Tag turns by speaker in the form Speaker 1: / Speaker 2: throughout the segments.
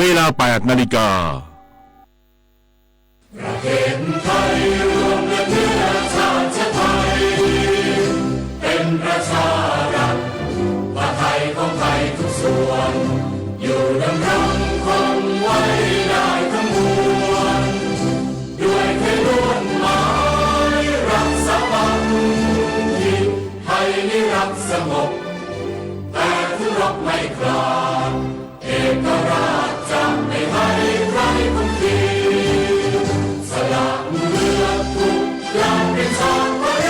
Speaker 1: เวลา 8 นาฬิกา
Speaker 2: ประเทศไทยรวมเนื้อชาติไทยเป็นประชารัฐว่าไทยของไทยทุกส่วนอยู่ดำรงคงไว้ได้ทั้งมวลด้วยไทยล้วนหมายรักสมัครที่ไทยนิรักสงบแต่ถึงรบไม่กล้าเอกราชจะไม่ให้ใครคุกคีสละเลือดทุกอย่างเป็นชาติไทย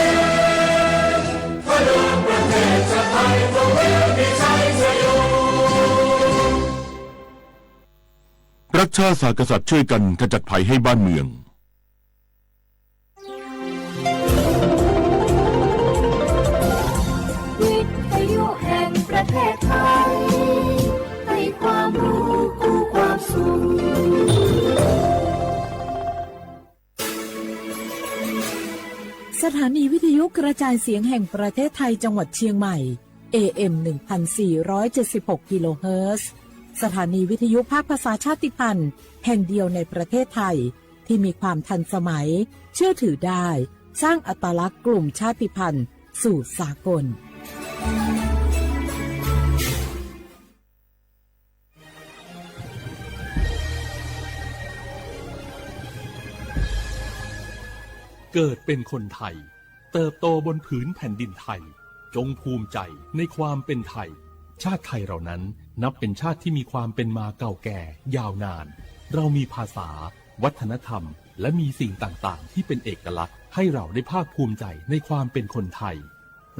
Speaker 2: เพื่อเดินประเทศชาติไทยต้องเรียนมีชัยชโย
Speaker 1: รักชาติศาสตร์กษัตริย์ช่วยกันขจัดภัยให้บ้านเมือง
Speaker 3: วิทยุแห่งประเทศไทยให้ความรู้คู่ความสุข
Speaker 4: สถานีวิทยุกระจายเสียงแห่งประเทศไทยจังหวัดเชียงใหม่ AM 1476 กิโลเฮิรตซ์สถานีวิทยุภาคภาษาชาติพันธุ์แห่งเดียวในประเทศไทยที่มีความทันสมัยเชื่อถือได้สร้างอัตลักษณ์กลุ่มชาติพันธุ์สู่สากล
Speaker 5: เกิดเป็นคนไทยเติบโตบนผืนแผ่นดินไทยจงภูมิใจในความเป็นไทยชาติไทยเรานั้นนับเป็นชาติที่มีความเป็นมาเก่าแก่ยาวนานเรามีภาษาวัฒนธรรมและมีสิ่งต่างๆที่เป็นเอกลักษณ์ให้เราได้ภาคภูมิใจในความเป็นคนไทย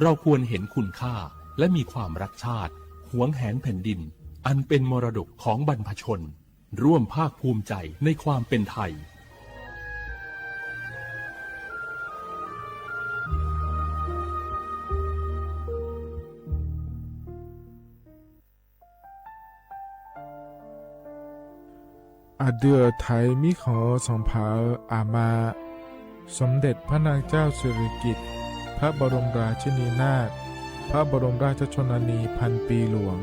Speaker 5: เราควรเห็นคุณค่าและมีความรักชาติหวงแหนแผ่นดินอันเป็นมรดกของบรรพชนร่วมภาคภูมิใจในความเป็นไทย
Speaker 6: อาเดือไทยมิขอสองเผาอามาสมเด็จพระนางเจ้าสิริกิติ์พระบรมราชินีนาถพระบรมราชชนนีพันปีหลวง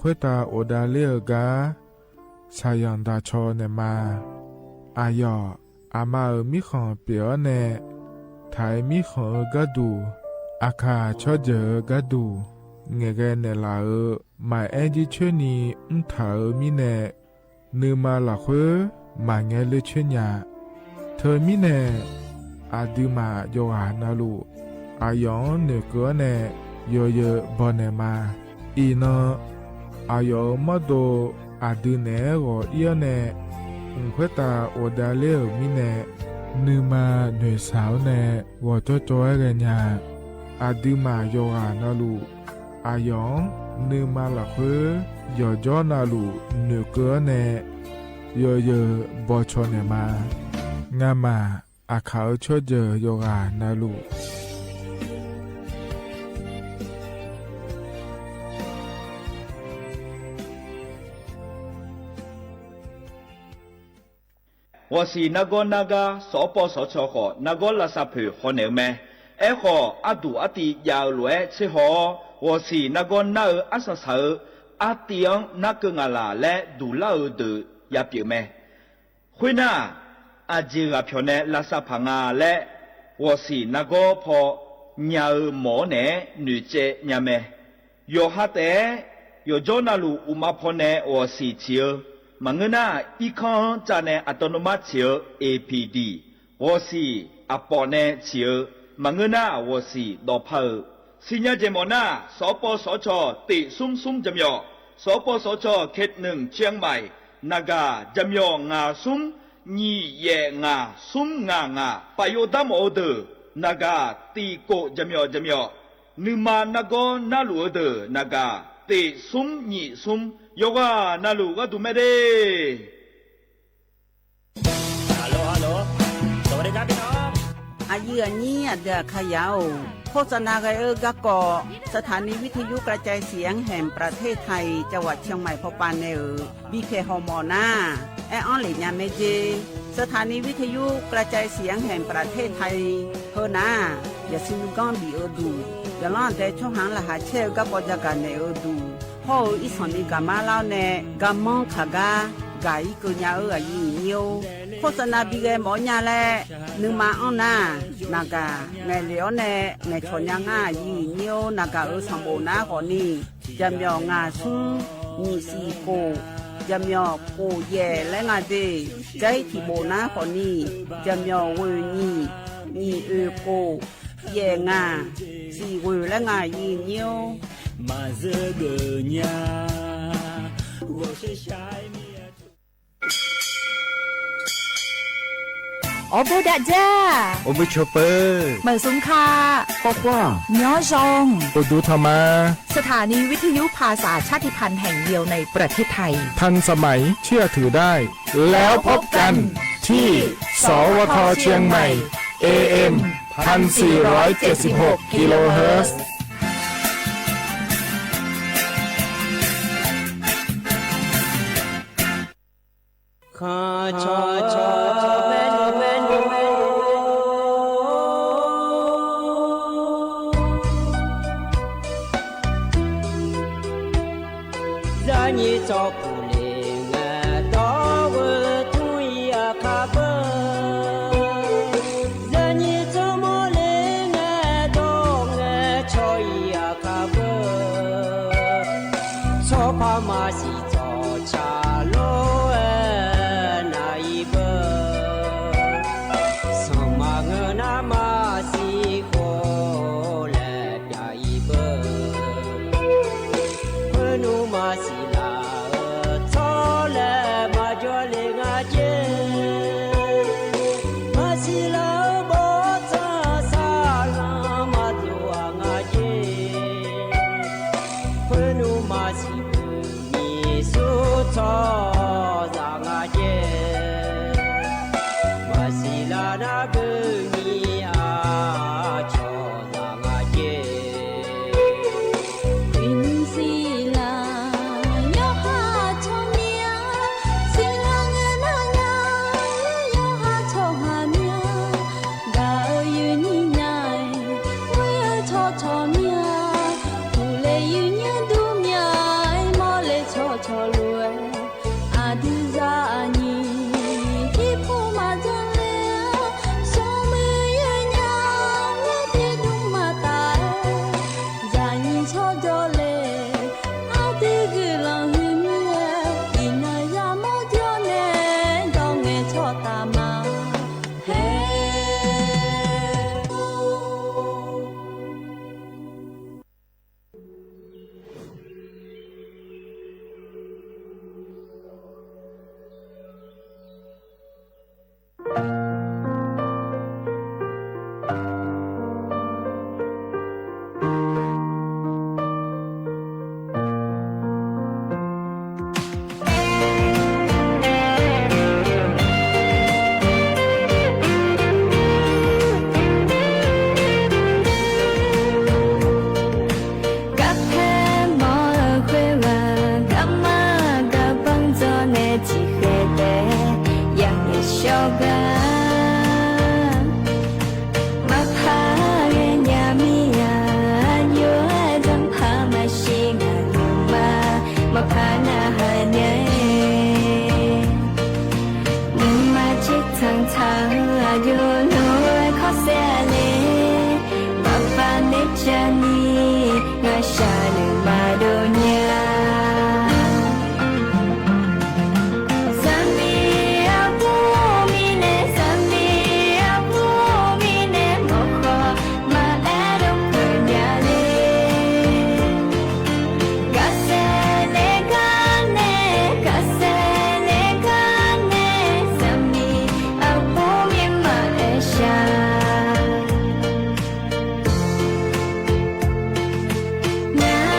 Speaker 6: ควยตาโอดาเลียกาชายันดาชอเนมาอายออามามิขอเปียวเนไทยมิขอกะดูอาคาชอเจอกะดูเงเกเนลาหมายแอจิเชนีเถามิเนนืมาหลักเวมาเงเลเชญญาเธอมิเนอาดิมาโยหานาลูอายองเนเกเนโยเยบอนเนมาอีนอายอมาโดอาดิเนโกเอียเนเควตาโอดาเลมิเนนืมาเนสาวเนวอจจอยเรญญาอาดิมาโยหานาลูอายองนืมาหลักเวยอจอนาลูเนเกเนโยเยบอชอเนมางามาอาเขาชอเจโยกานาลู
Speaker 7: 我是那个所报所错的那个垃圾票可能咩？哎个阿杜阿弟要来吃好，我是那个阿萨手阿弟那个阿拉来杜老的也表咩？会那阿姐阿票呢垃圾盘啊来，我是那个破鸟毛呢女仔伢咩？有哈的有做那路乌马破呢我是chiếu mà người na y con cha ne autonomous chiếu APD 我是阿婆呢chiếu mà người na 我是罗炮新nhà节目na 所播所错地松松怎样所播所错เขตหนึ่งเชียงใหม่นากาจำยองงาซุมยี่เยงาซุมงางาปโยดามโอเดนากาตีโกจำยองนึมานากอนาลูเดนากาตีซุมยี่ซุมโยกานาลูก็ดูไม่ได้
Speaker 8: ฮัลโหลสวัสดีครับพี่น้อง
Speaker 9: อายุอันนี้เดือขยาวโฆษณาไกกะกอสถานีวิทยุกระจายเสียงแห่งประเทศไทยจังหวัดเชียงใหม่พบปานเนบีเคฮอมอนาแอออนหลิญาเมเจสถานีวิทยุกระจายเสียงแห่งประเทศไทยเฮนาอย่าซินุกอนบีเอดูอย่าล่อนแต่ช่องหางละหาเชลกับปอจาการในเอดู พ่ออีสอนนี่กามาเล่าแน่กามองขากากาอีกุญญาอายิเนียวโฆษณาบีเกหมอญาแลนึงมาอ้อนนานากาไงเหลียวแน่ไงชนยังง่ายิเนียวนากาสัมโบนาขอนี่จำยองาซุมีสีโกจำยอโกแย่และงาเดใจที่โบนาขอนี่จำยอเวนี่มีโกแย่งาสีเวและงายิเนียว
Speaker 8: 马这个娘，我是下面。
Speaker 10: 我布达จ้า
Speaker 6: โอเบชเปอร์
Speaker 10: เหมือนสุงคา
Speaker 6: ก็กว่า
Speaker 10: ย้อซอง
Speaker 6: ปดูธรรมา
Speaker 10: สถานีวิทยุภาษาชาติพันธุ์แห่งเดียวในประเทศไทย
Speaker 6: ทันสมัยเชื่อถือได้ แล้วพบกันที่ สวทเชียงใหม่ AM 1476 กิโลเฮิรตซ์
Speaker 9: ข้าชอชอแม่นูแม่นูแม่นูza ni cho pu le nga do wo tu ya kha ba za ni cho mo le nga do nga cho ya kha ba cho pa ma si cho cha lo
Speaker 3: Now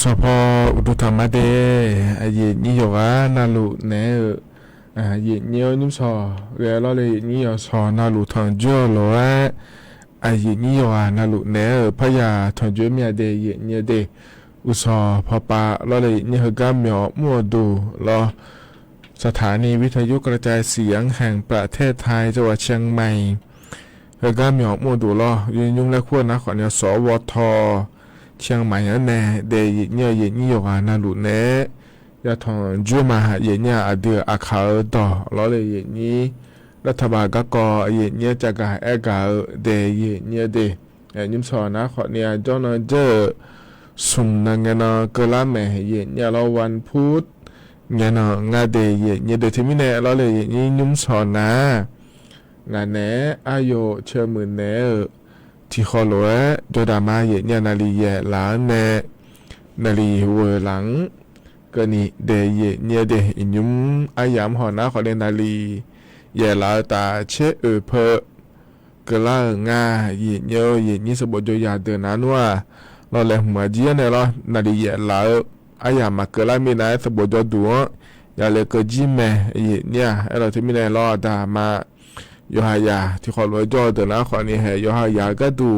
Speaker 6: สพอุตุธรรมเดอเยนี่ยว่านาลุเนเยนี่นิมสอเรลอเลยนี่ยสอนาลุทางจ่อลออเยนี่ยว่านาลุเนพยาทางจ่อเมียเดเยนี่เดอุสอพอปาลอเลยนี่ฮกาเมียวมัวดูลอสถานีวิทยุกระจายเสียงแห่งประเทศไทยจังหวัดเชียงใหม่ฮกาเมียวมัวดูลอยืนยุ่งและขั้วนะขอเนี่ยสวทเชียงใหม่แน่เดยเนี่ยเยนี่ยว่านาลุเนยาทองจูมาเยเนี่ยอเดืออาคาต่อล้อเลยเยนี้รัฐบาลก็ก่อเยเนี่ยจะกะแอกาเดยเยเนี่ยเดยิมสอนนะขอเนี่ยจอนเจอสุนนังเนาเกลาแม่เยเนี่ยเราวันพุธเงนา เดยเยเนี่ยเดที่มิเนล้อเลยเยนี้ยิมสอนนะงานเนอายุเชื่อมือเนที่ขอหลวงจดามาเยเนี่ยนาลีเยหลานเนนาลีเวหลังก็นี่เดยเนี่ยเดอินุมอายามหอนะขอเดนาลีเยลาตาเชเพอกะลางาเยเนี่ยเยนี่สบจยาเดนานัวเราแลหัวเจียเนี่ยเรานาลีเยลาอายามากะลามีนายสบจดัวยาเลกจิเมเยเนี่ยเราที่มีนายรอดามาโยหายาที่ขอหลวงจอเดนะขอนี่ให้โยหายาก็ดู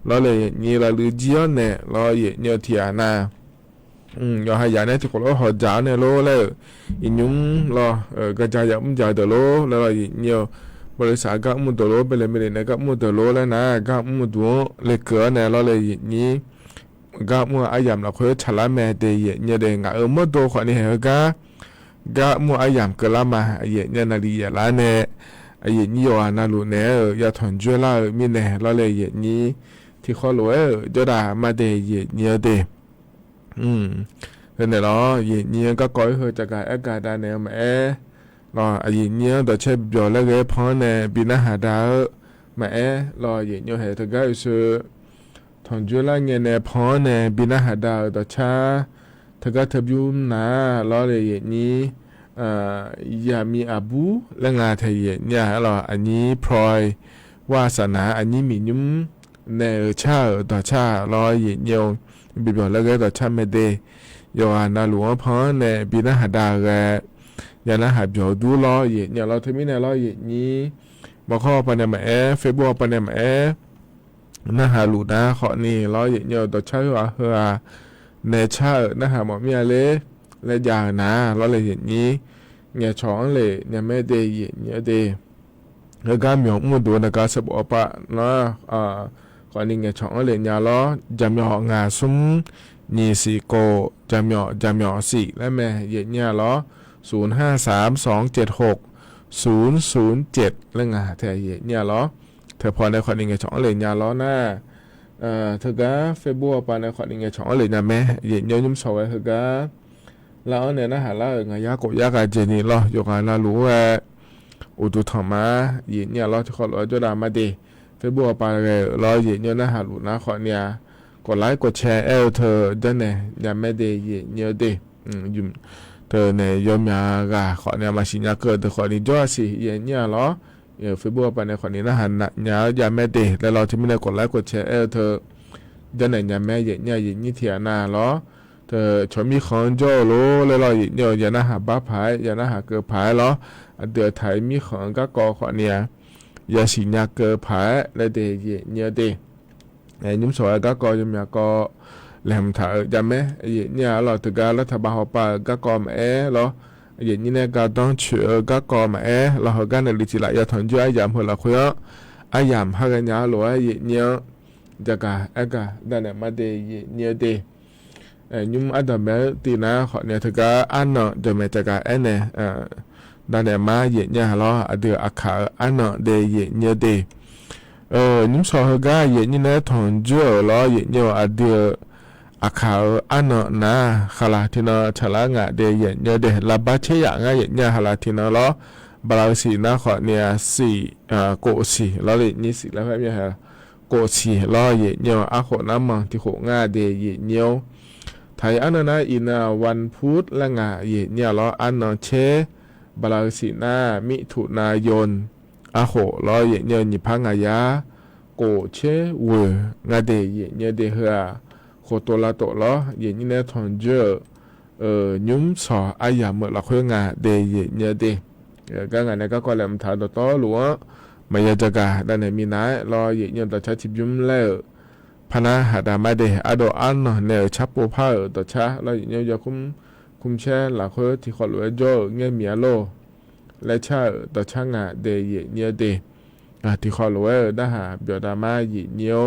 Speaker 6: เราเลยนี่เราลือเจียเนี่ยเราเยเนี่ยเทียนายอหายาเนี่ยที่คนเราหอจ่าเนี่ยโลเลยอินุ้งรอกระจายยามุ่งจ่ายตัวโลแล้วเราเนี่ยบริษัทก็มุ่งตัวโลไปเลยไม่ได้นะก็มุ่งตัวโลแล้วนะก็มุ่งตัวเล็กเกินเนี่ยเราเลยนี่ก็มุ่งอายามเราเคยฉลาดแม่เดียเนี่ยเด้งอ่ะมุ่งตัวคนนี้เหรอก็มุ่งอายามเกิดละมาเนี่ยนาลีละเนี่ยนี่ยอนาลุเนี่ยยาถอนจุละมีเนี่ยเราเลยนี่ที่เขาหลวงจะด่ามาเดียเนี่ยเดเห็นไหมล่ะยีเนี่ยก็ก่อยเหตุการณ์อากาศเนี่ยมาล่ะยีเนี่ยตัวเชฟยอแล้วก็พอเนี่ยบินหาดาวมาล่ะยีเนี่ยเหตุการณ์สุดทางจุฬาเนี่ยพอเนี่ยบินหาดาวตัวชาถ้าก็ทบยุ่มนะล่ะเลยยีนี่ยามีอาบูและงาไทยเนี่ยล่ะอันนี้พลอยวาสนาอันนี้มีนุ่มเนี่ยชาตัวชาล่ะยีเนี่ยบิบแล้วก็ต่อชาไม่ได้ยอนาหลวงพ่อเนี่ยบินหาดาแกยานาหาบยอดูล้อเนี่ยเราทำไม่ได้ล้อนี้มาข้อปันเนี่ยมาเฟซบุ๊กปันเนี่ยมาน่าหาหลุดนะขอนี่ล้อเนี่ยต่อชาว่าเฮอในชาน่าหาหมอมีอะไรและอย่างนะล้อเลยนี้เนี่ยช้อนเลยเนี่ยไม่ได้เนี่ยได้แล้วก็มีมุดตัวนะก็สบปะนะก่อนนี้ไงช่องเลยเนี่ยล้อจำยองาซุ้มนี่สีโกจำยอสีและแม่เย็นเนี่ยล้อ0532760007แล้วไงแต่เย็นเนี่ยล้อเธอพอในก่อนนี้ไงช่องเลยเนี่ยล้อหน้าเธอก็เฟซบุ๊กไปในก่อนนี้ไงช่องเลยเนี่ยแม่เย็นเนี่ยยุ่มสวยเธอก็แล้วเนี่ยนะหาแล้วไงยากกยากเจนี่ล้อยกงานรู้ว่าอุตุธรรมะเย็นเนี่ยล้อที่เขาล้อจะด่ามาดีเฟซบุ๊กไปเลยรอเย็นเนี่ยนะหาหลุดนะขอเนี่ยกดไลค์กดแชร์เธอได้เนี่ยยังไม่ได้เย็นเนี่ยดิยุ่มเธอเนี่ยยอมยากะขอเนี่ยมาชิญญาเกิดเธอขอนี่จ้าสิเย็นเนี่ยล้อเฟซบุ๊กไปเนี่ยขอนี่นะหันเนี่ยยังไม่ได้แล้วเราที่ไม่ได้กดไลค์กดแชร์เธอได้เนี่ยยังไม่เย็นเนี่ยเย็นนี่เทียนาล้อเธอชมมีของจ้าโลแล้วเราเนี่ยยังนะหาบ้าพายยังนะหาเกิดพายล้อเดือดไทยมีของก็กอขอเนี่ยยาสิญญาเกิดผาและเดยเนี่ยเดยุ่มสวยก็กอยมยาก็แหลมถ่ายจำไหมเนี่ยเราถึงการรัฐบาลป่าก็กอมเหรอนี่เนี่ยก็ต้องเชื่อก็กอมเราหากันในลิจิละยาถอนจุ้ยยามหัวละคุยอายามหากันยาหลวเนี่ยจะกะก็ได้เนี่ยมาเดยเนี่ยเดยุ่มอันดับแม่ตีนะขอเนี่ยถึงการอันเนาะจะไม่จะกะเนี่ยด้านเนี่ยมาเนี่ยล้อเดืออาขาอันเนาะเดยเนี่ยเดนุ่มสาวก็เนี่ยนะถอนจุ้ยล้อเนี่ยเดืออาขาอันเนาะนะขลาที่เนาะฉลางะเดยเนี่ยเดลาบาเชียงะเนี่ยขลาที่เนาะล้อบาลาสีนะขอเนี่ยสี่โกสีล้อเลยนี่สิแล้วแบบนี้ฮะโกสีล้อเนี่ยอาขอน้ำมันที่โขงะเดยเนี่ยไทยอันนั้นนะอินาวันพุธละงะเนี่ยล้ออันเนาะเชบาลาสีนามิถุนายนอาโหล้อเนี่ยนิพังอายาโกเชเวงาเดเนี่ยเดเฮอโค โคตัวละตัวล้อเย็นนี่เนี่ยทอนเจอยุ้มสออายาเมื่อเราคุยงาเดยเนี่ยเดก็งานนี้ก็กว่าแหลมถาตัวต่อหรือว่าไม่ยากจะกาด้านไหนมีน้ายรอเย็นเนี่ยต่อช้าทิบยุ้มแล้วพนาหาดามาเดอโดอันเนาะเนี่ยชับปูผ้าต่อช้าเราเย็นเนี่ยจะคุมแช่หลักคุยที่ขอหลวงโจเงี้ยเมียโลและชาต่อช้างาเดยเนี่ยเดที่ขอหลวงได้หาเบียดามาเย็นเนี่ย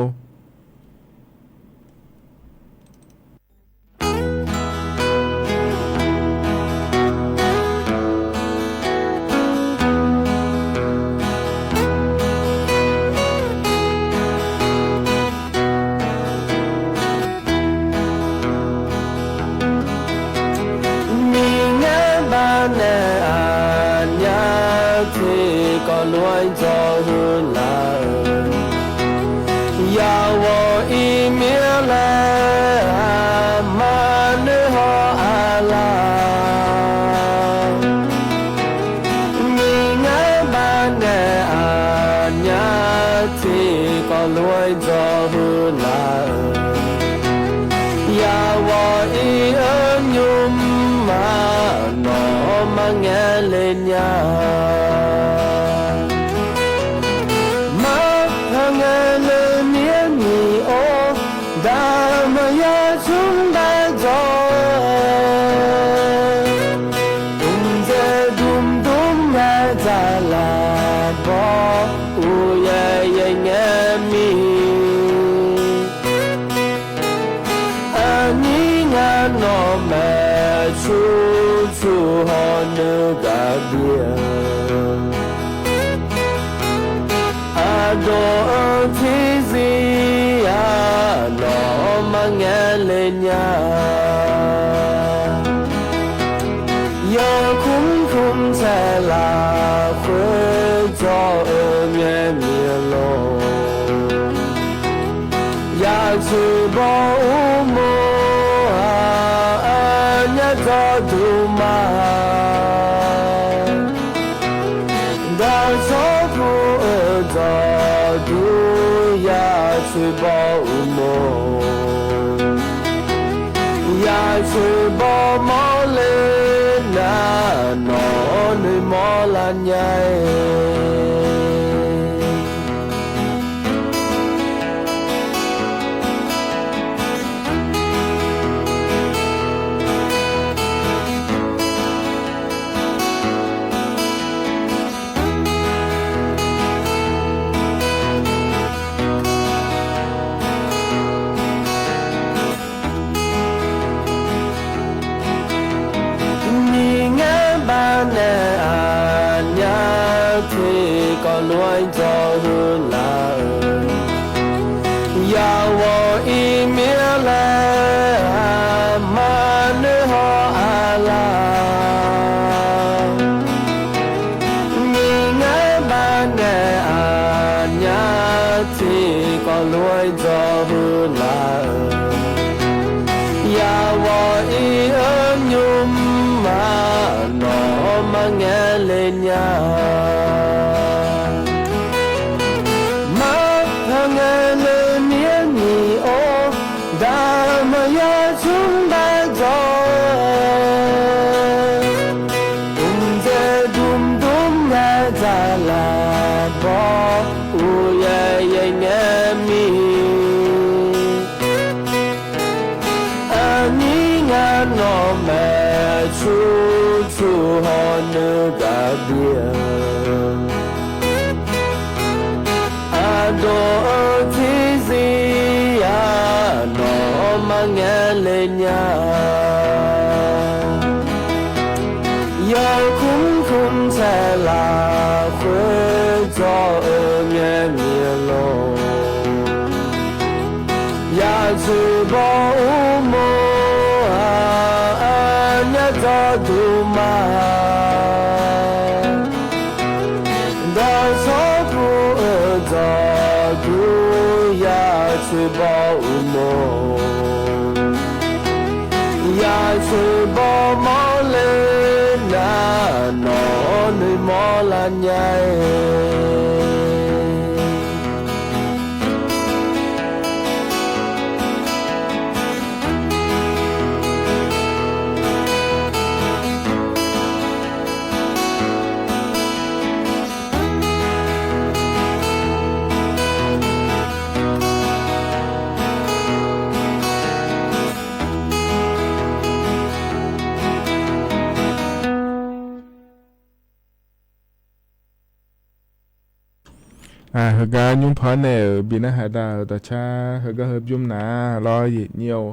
Speaker 6: เหกายุ่งพอเนอบินาหาดาตชาเหกาเฮบยุ่มนารอเยเนียว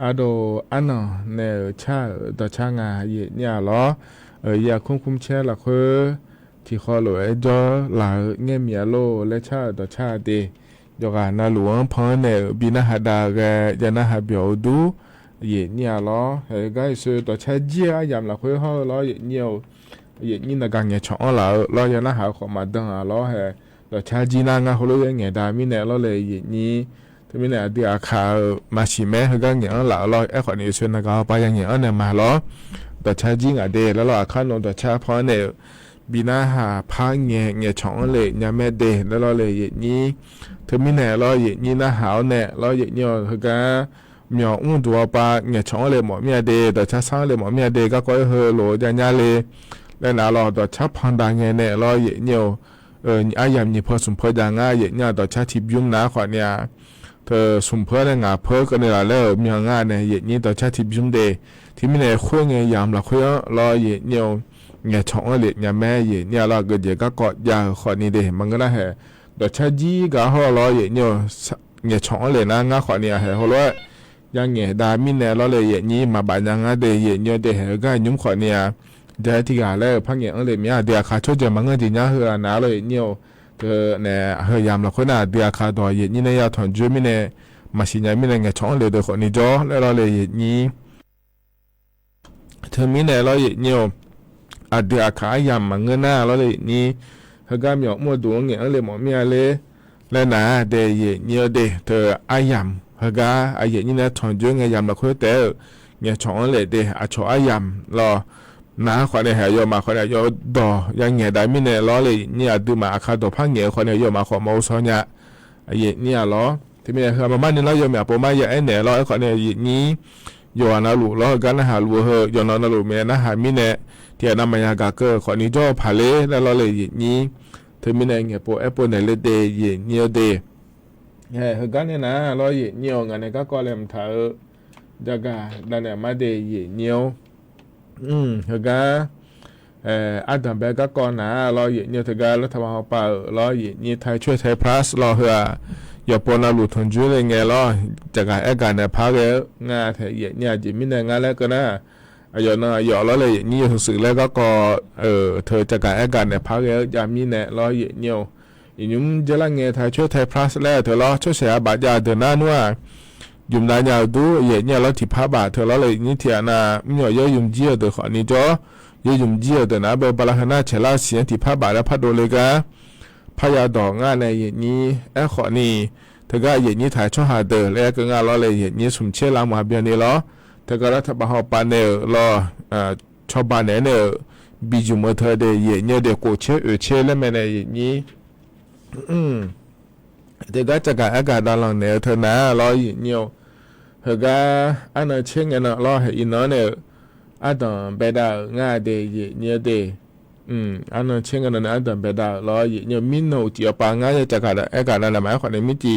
Speaker 6: อาโดอันเนอชาตชางาเยเนี่ยรออยากคุ้มเช่ละคือที่ขอหลวยจอหลาเงี้ยเมียโลและชาตชาเดยกานาหลวงพอเนอบินาหาดาแกยานาหาเบียวดูเยเนี่ยรอเหกาสุตชาเจียยามละคือฮอรอเยเนียวเยนี่นักการเงี้ยช่องละรอยานาหาขอมาดังรอเฮต่อชาจีนางาฮโลเงี้ยดามิเนลเลยเยนี่ที่มิเนเดียคามาชิเมเฮกาเงี้ยละรอขอนี่ชวนนักการไปยังเงี้ยเนี่ยมาล้อต่อชาจีงาเดแล้วรอข้าลงต่อชาพอเนบินาหาพาเงี้ยช่องเลยยาเมเดแล้วรอเลยเยนี่ที่มิเนรอเยนี่นะหาวเนรอเยนี่เฮกามีอุ้งตัวปาเงี้ยช่องเลยหมอเมียเดต่อชาสร้างเลยหมอเมียเดก็ก้อยเฮโลยันยาเลยแล้วน่ารอต่อชาพันดาเงี้ยเนรอเยนี่อายามนี่พอสมเพอดังง่ายเนี่ยต่อชาติยุ่งนะขวาเนี่ยเธอสมเพอได้งาเพอกันเลยละเลยมีง่ายเนี่ยนี่ต่อชาติยุ่งเดที่ไม่ได้คุยเงี้ยยามละคุยรอเนี่ยเนี่ยช่องเลยเนี่ยแม่เนี่ยเราเกิดเดี๋ยวก็กอดยาขวานี้เดมันก็ได้เหรอต่อชาติก็เขารอเนี่ยช่องเลยนะง่ายขวาเนี่ยเหรอเขาเลยยังเนี่ยดามิเนี่ยเราเลยนี่มาบานยังง่ายเดเนี่ยเดเหรอก็ยุ่งขวาเนี่ยเดี๋ยวที่กันเลยพังเงี้ยเลยมีเดี๋ยวข้าช่วยจะมังเงินที่เนี่ยเฮือหนาเลยเนี่ยเนี่ยเฮียามละคนน่ะเดี๋ยวข้าตัวเย็นนี่เนี่ยถอนจุ่มเนี่ยมาสิเนี่ยมีเนี่ยช่องเลยเดี๋ยวคนนี้จ่อแล้วเราเลยเย็นนี่เธอมีเนี่ยเราเย็นเนี่ยเดี๋ยวข้ายามมังเงินน่ะเราเลยนี่เฮก็มีหมดดวงเงี้ยเลยหมอมีอะไรแล้วน่ะเดี๋ยวเย็นเนี่ยเดี๋ยวเธอยามเฮก็เย็นนี่เนี่ยถอนจุ่มเงี้ยยามละคนแต่เนี่ยช่องเลยเดี๋ยวช่องยามรอน้าขวัญเนี่ยโยมาขวัญเนี่ยโยดอยังเงี้ยได้ไม่เนี่ยล้อเลยเนี่ยดูมาอาคาดอพังเงี้ยขวัญเนี่ยโยมาขอมาอุศเนี่ยเนี่ยล้อที่ไม่เนี่ยคือมาบ้านนี่ล้อโยมาปุ๊บมาอย่างเนี่ยล้อขวัญเนี่ยนี่โยนาลูล้อกันนะฮะลูเฮโยนาลูเมียนะฮะไม่เนี่ยที่นั่นมันยังกะเกอขวัญนี่จ่อผาเล่แล้วล้อเลยนี่ที่ไม่เนี่ยเงี้ยปุ๊บปุ๊บเนี่ยเลยเดย์เนี่ยเดย์เฮกันเนี่ยนะล้อเนี่ยงานเนี่ยก็ก่อเล่มถ่ายจักรนั่นเนี่ยมาเดย์เนี่ยเฮก็อันดับแรกก็ก่อนนะรอเนี่ยถึงการรัฐบาลป่ารอเนี่ยไทยช่วยไทยพลัสรอเหืออย่าปนเราหลุดทุนจุเลยไงรอจากการการเนี่ยพักเยอะงานไทยเนี่ยจะมีงานแล้วก็นะอย่านะอย่าแล้วเลยนี่ถูกสื่อแล้วก็เธอจากการเนี่ยพักเยอะจะมีเนี่ยรอเนี่ยยุ่งจะละเงี้ยไทยช่วยไทยพลัสแล้วเธอรอช่วยเสียบาดยาเดินหน้านัวยุ่งได้ยาวดูเนี่ยเราที่พับบาเธอเราเลยนี่เทียนะมีเยอะยุ่งเจียเดือขอนี้จ่อยุ่งเจียเดือนะเบอร์บาลาหน้าเชล่าเสียงที่พับบาแล้วพัดโดเลยกะพยาดอกงานในนี้ขอนี้เธอก็นี่ถ่ายช่อหาเดือแล้วก็งานเราเลยนี่สุ่มเชื่อลามาเบียนี่ล้อเธอก็รัฐบาลปานเนอรอชาวบ้านเนอบิจุมเธอเดียเนี่ยเด็กโกเชื่อแล้วแม่ในนี้เด็กก็จะการอากาศด้านหลังเนี่ยเธอหน้ารอเนี่ยเฮก็อันนั้นเช่นกันรอให้อินเนี่ยอันนั้นไปได้ง่ายเดียเนี่ยเดียอันนั้นเช่นกันอันนั้นไปได้รอเนี่ยมินโนจีบปางง่ายจะการอากาศนั่นแหละหมายความในมิติ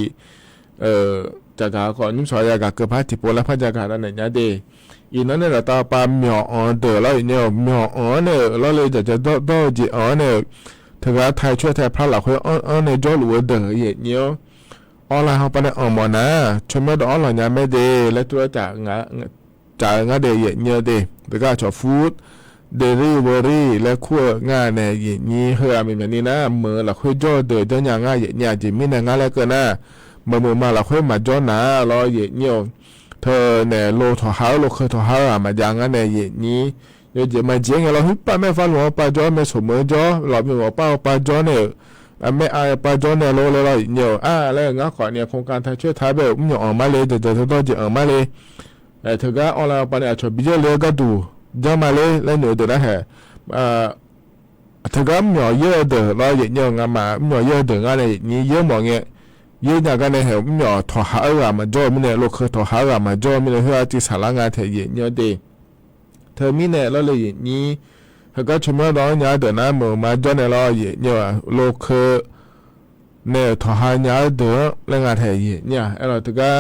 Speaker 6: จะการก่อนนิ่มสอยากเกิดพัฒน์โพลพัฒน์จะการนั่นเนี่ยเดียอินนั้นเนี่ยต่อไปมีอ่อนเดือดแล้วเนี่ยมีอ่อนเนี่ยเราเลยจะโดจีอ่อนเนี่ยเธอก็ไทยช่วยไทยพระหลักคนอ่อนเนี่ยจอหลัวเดือดเนี่ยออนไลน์เขาไปในออนมอนะชมว่าออนไลน์ยังไม่ดีและตัวจากงาเดียเนี่ยดีแล้วก็ชอบฟู้ดเดลิเวอรี่และขั้วงานในนี้เฮือมีแบบนี้นะเมื่อเราคุยจ่อเดือดจนอย่างง่ายเนี่ยจะมีในงานแล้วก็นะเมื่อมาเราคุยมาจ่อหนารอเนี่ยเธอเนี่ยโลทอฮาโลเคทอฮามาอย่างงานในนี้เดี๋ยวจะมาเจียงเราฮิปป้าไม่ฟังหัวป้าจ่อไม่สมอจ่อเราไม่หัวป้าจ่อเนี่ยไม่ปาจอนเนี่ยโลเลยเนี่ยแล้วงั้นขอเนี่ยโครงการไทยช่วยไทยแบบมันออกมาเลยเดี๋ยวจะต้องออกมาเลยเธอก็ออนไลน์ไปเนี่ยชอบบิจเลยก็ดูจะมาเลยแล้วเนี่ยเดี๋ยวนะฮะเธอก็มีเยอะเดี๋ยวเราเนี่ยงานมามีเยอะเดี๋ยวงานเนี่ยนี่เยอะมองเนี่ยเยอะอย่างกันเนี่ยเหรอมีทอหาอะไรมาจ่อมีเนี่ยโลเคทอหาอะไรมาจ่อมีเนี่ยเฮือที่สารงานเธอเนี่ยเดี๋ยวเธอมีเนี่ยเราเลยนี่ก็ชมว่าน้องยาเดินน้ำมือมาจนในเราเนี่ยโลกเนี่ยทหารยาเดินเรื่องอะไรเนี่ยเราถึงก็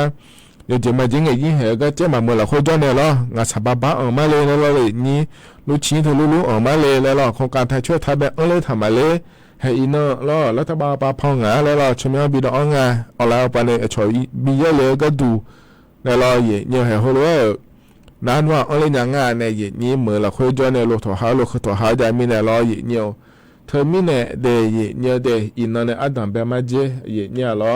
Speaker 6: ยังจะมาจริงไงยิ่งเหรอก็เจ้ามาเมื่อเราคุยจนในเรางานสับบ้าออกมาเลยแล้วเราเลยนี่รู้ชี้เธอรู้ออกมาเลยแล้วเราโครงการไทยช่วยไทยแบบเลยทำมาเลย ให้อินเนอร์แล้วรัฐบาลปาพองอ่ะแล้วเราชมบิดอ่องอ่ะเอาแล้วไปในช่วยบีเยเลยก็ดูแล้วเราเนี่ยให้เขารู้นั้นว่าอะไรอย่างงั้นในนี้เหมือนเราคุยจนในโลกถั่วหาโลกถั่วหาจะมีในเราเนี่ยเธอมีในเดียเนี่ยเดียอินในอันดับแบบมาเจเนี่ยหรอ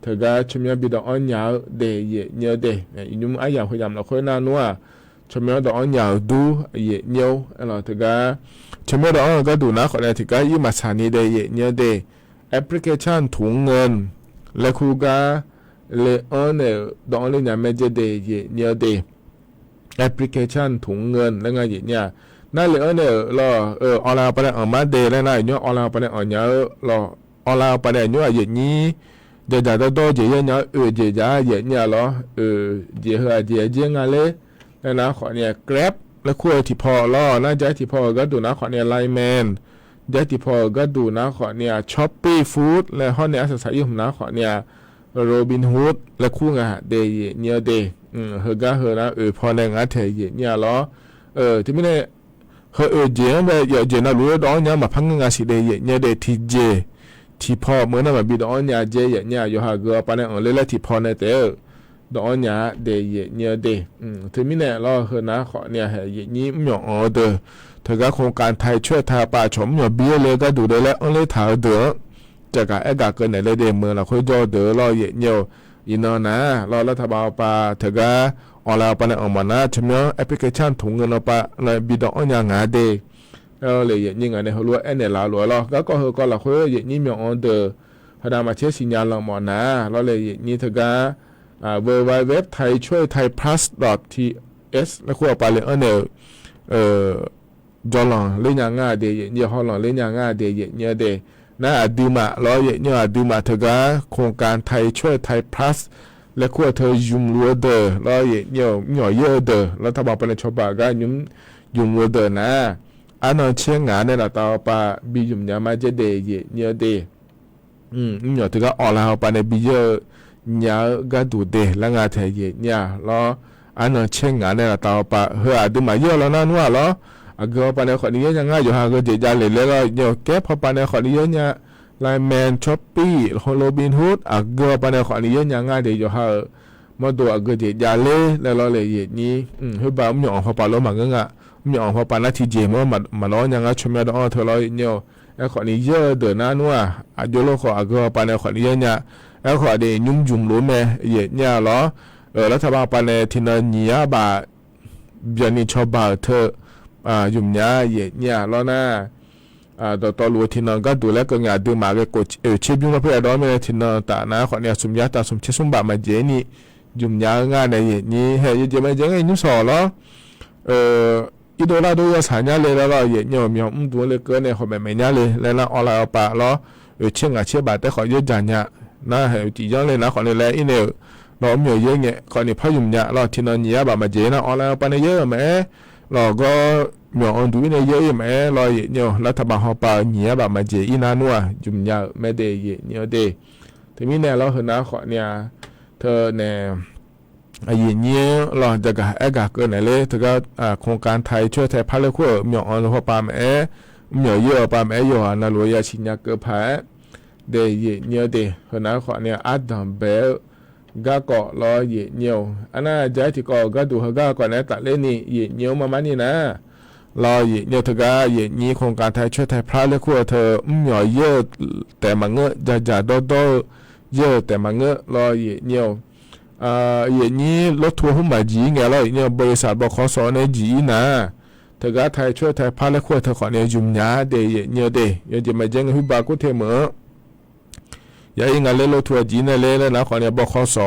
Speaker 6: เธอก็ชมบิดอ่อนยาวเดียเนี่ยเดียอินุ่มไอ้อย่างพยายามเราคุยนั่นว่าชมบิดอ่อนยาวดูเนี่ยเราเธอก็ชมบิดอ่อนก็ดูนะคนที่ก็ยิ่งมาสานีเดียเนี่ยเดียแอปพลิเคชันถุงเงินและคูก็เลยเนี่ยดองเลยเนี่ยไม่เจเดียเนี่ยเดียแอปพลิเคชันถุงเงินแล้วไงเนี่ยนั่นเลยเนี่ยเราออนไลน์ไปได้มาเดย์แล้วนะเนี่ยออนไลน์ไปได้เนี่ยเราออนไลน์ไปได้เนี่ยอย่างนี้เดี๋ยวโดเจี๋ยเนี่ยเจี๋ยเนี่ยเราเจี๋ยเจี๋ยงานเลยแล้วนะขอเนี่ย Grab แล้วคุยที่พอเราน่าจะที่พอก็ดูนะขอเนี่ย Lineman เดี๋ยวที่พอก็ดูนะขอเนี่ย Shopee Food แล้วห้องเนี่ยสถานีผมนะขอเนี่ย Robinhood แล้วคู่งานเดย์เนี่ยเดย์เฮก็นะพอในงานเทเนี่ยเราที่ไม่ได้เจนแบบเจนน่ะรู้ดอกเนี่ยมาพังงานสิเดย์เนี่ยเดย์ที่เจที่พอเหมือนน่ะมาบิดอกเนี่ยเจเนี่ยอยู่หาก็ปานนั้นเลยละที่พอเนี่ยแต่ดอกเนี่ยเดย์เนี่ยเดย์ที่ไม่ได้เรานะขอเนี่ยนี่ไม่ยอมเด้อเธอก็โครงการไทยช่วยทาป่าชมอยู่เบี้ยเลยก็ดูได้แล้วเลยถาเด้อจะกะเอกะเกินไหนเลยเดเมื่อเราค่อยจ่อเด้อเราเนี่ยอินนอนะเรารัฐบาลปาเถก็ออนไลน์ปาในออกมานะชมเนี่ยแอปพลิเคชันถุงเงินเราปาในบิดอนอย่างงาเดเราเลยยิ่งไงเนี่ยเขารู้เนี่ยลาลัวเราก็เขาก็เราค่อยยิ่งมีออนเดอร์พอดามาเช็คสัญญาณเราหมดนะเราเลยยิ่งเถก็www ไทยช่วยไทย plus.ts แล้วคุยไปเลยเนี่ยจอหลังเล่นอย่างงาเดยี่ห้อหลังเล่นอย่างงาเดเนี่ยเดน่าดูมาล้อเนี่ยดูมาเถอะโครงการไทยช่วยไทย plus และขั้วเธอยุ่งรัวเดอล้อเนี่ยหน่อยเยอะเดอแล้วถ้าบอกไปในชาวบ้านก็ยุ่งรัวเดอนะอันนั้นเชื่องานเนี่ยเราต่อไปบียุ่งยามาเจเดเนี่ยเดเนี่ยเถอะออนไลน์ไปในบีเยอะเนี่ยก็ดูเดแล้วงานเธอเนี่ยล้ออันนั้นเชื่องานเนี่ยเราต่อไปเฮ้ยดูมาเยอะแล้วนั่นว่าล้อก็ปานในขอนี้ยังไงอยู่หาก็เจี๋ยเลยแล้วเนี่ยแก้พอปานในขอนี้เนี่ยไลน์แมนช้อปปี้โรบินฮูดก็ปานในขอนี้ยังไงเดี๋ยวอยู่หามาดูก็เจี๋ยเลยแล้วเราเลยนี่เฮ้ยบ้าไม่ออกพอปานเราหมักงั้นไม่ออกพอปานนาทีเจมาล้อยังไงชมยาดอเธอเราเนี่ยไอ้ขอนี้เยอะเดินหน้านัวโยโลขอก็ปานในขอนี้เนี่ยไอ้ขอเดี๋ยวยุ่งรู้ไหมเนี่ยเหรอรัฐบาลปานในที่นั่นเนี่ยบ่าเบียนี่ชอบบ่าเธอยุ่งยากเนี่ยแล้วนะตัวรัวที่นั่งก็ดูแลก็งานดูมาก็กดเชื่อมมาเพื่อดอนไม่ได้ที่นั่งแต่นะขอเนี่ยสมยาตาสมเชื่อสมบัติมาเจนี่ยุ่งยากงานในนี้เฮ้ยจะไม่ยังไงนุ่งสอแล้วอีโดลาดูยาสายเนี่ยเลยแล้วเนี่ยมีตัวเลยเกินเนี่ยเขาไม่เนี่ยเลยแล้วนะออนไลน์เอาปะแล้วเชื่อบัตรแต่ขอเยอะจังเนี่ยนะเฮ้ยจีจังเลยนะขอเนี่ยแล้วอีเนี่ยเราไม่เยอะเนี่ยขอเนี่ยพายุ่งยากเราที่นั่งเนี่ยแบบมาเจนะออนไลน์เอาปะเนี่ยเยอะไหมเราก็มีอันดูในเยอะไหมเราเนี่ยรัฐบาลเขาปาเนี่ยแบบมาเจอีนานัวจุ่มยาไม่ได้เนี่ยเดทีนี้เนี่ยเราเห็นนะขอเนี่ยเธอเนี่ยเนี่ยเราจะกับเกินไหนเลยเธอก็โครงการไทยช่วยไทยพัฒน์คู่มีอันเขาปามีเยอะปาอยู่นะรวยยาชิญญาเกิดแพ้เดเนี่ยเดเห็นนะขอเนี่ยอัดดัมเบลก็เกาะรอเนี่ยอันน่าจะที่ก็ดูเขาก็ก่อนนะแต่เล่นนี่เนี่ยมานี่นะรอเนี่ยเธอก็นี่โครงการไทยช่วยไทยพระและคู่เธอหน่อยเยอะแต่มาเงอะจะโดเยอะแต่มาเงอะรอเนี่ยนี่รถทัวร์หุ้มบาจีไงรอเนี่ยบริษัทบขสในจีนะเธอก็ไทยช่วยไทยพระและคู่เธอขอเนี่ยยุ่งยากเดเนี่ยเดยังจะมาแจ้งหุ้มบากุเทเหมือยังงานเล่นรถทัวร์จีนเล่นนะขอเนี่ยบขส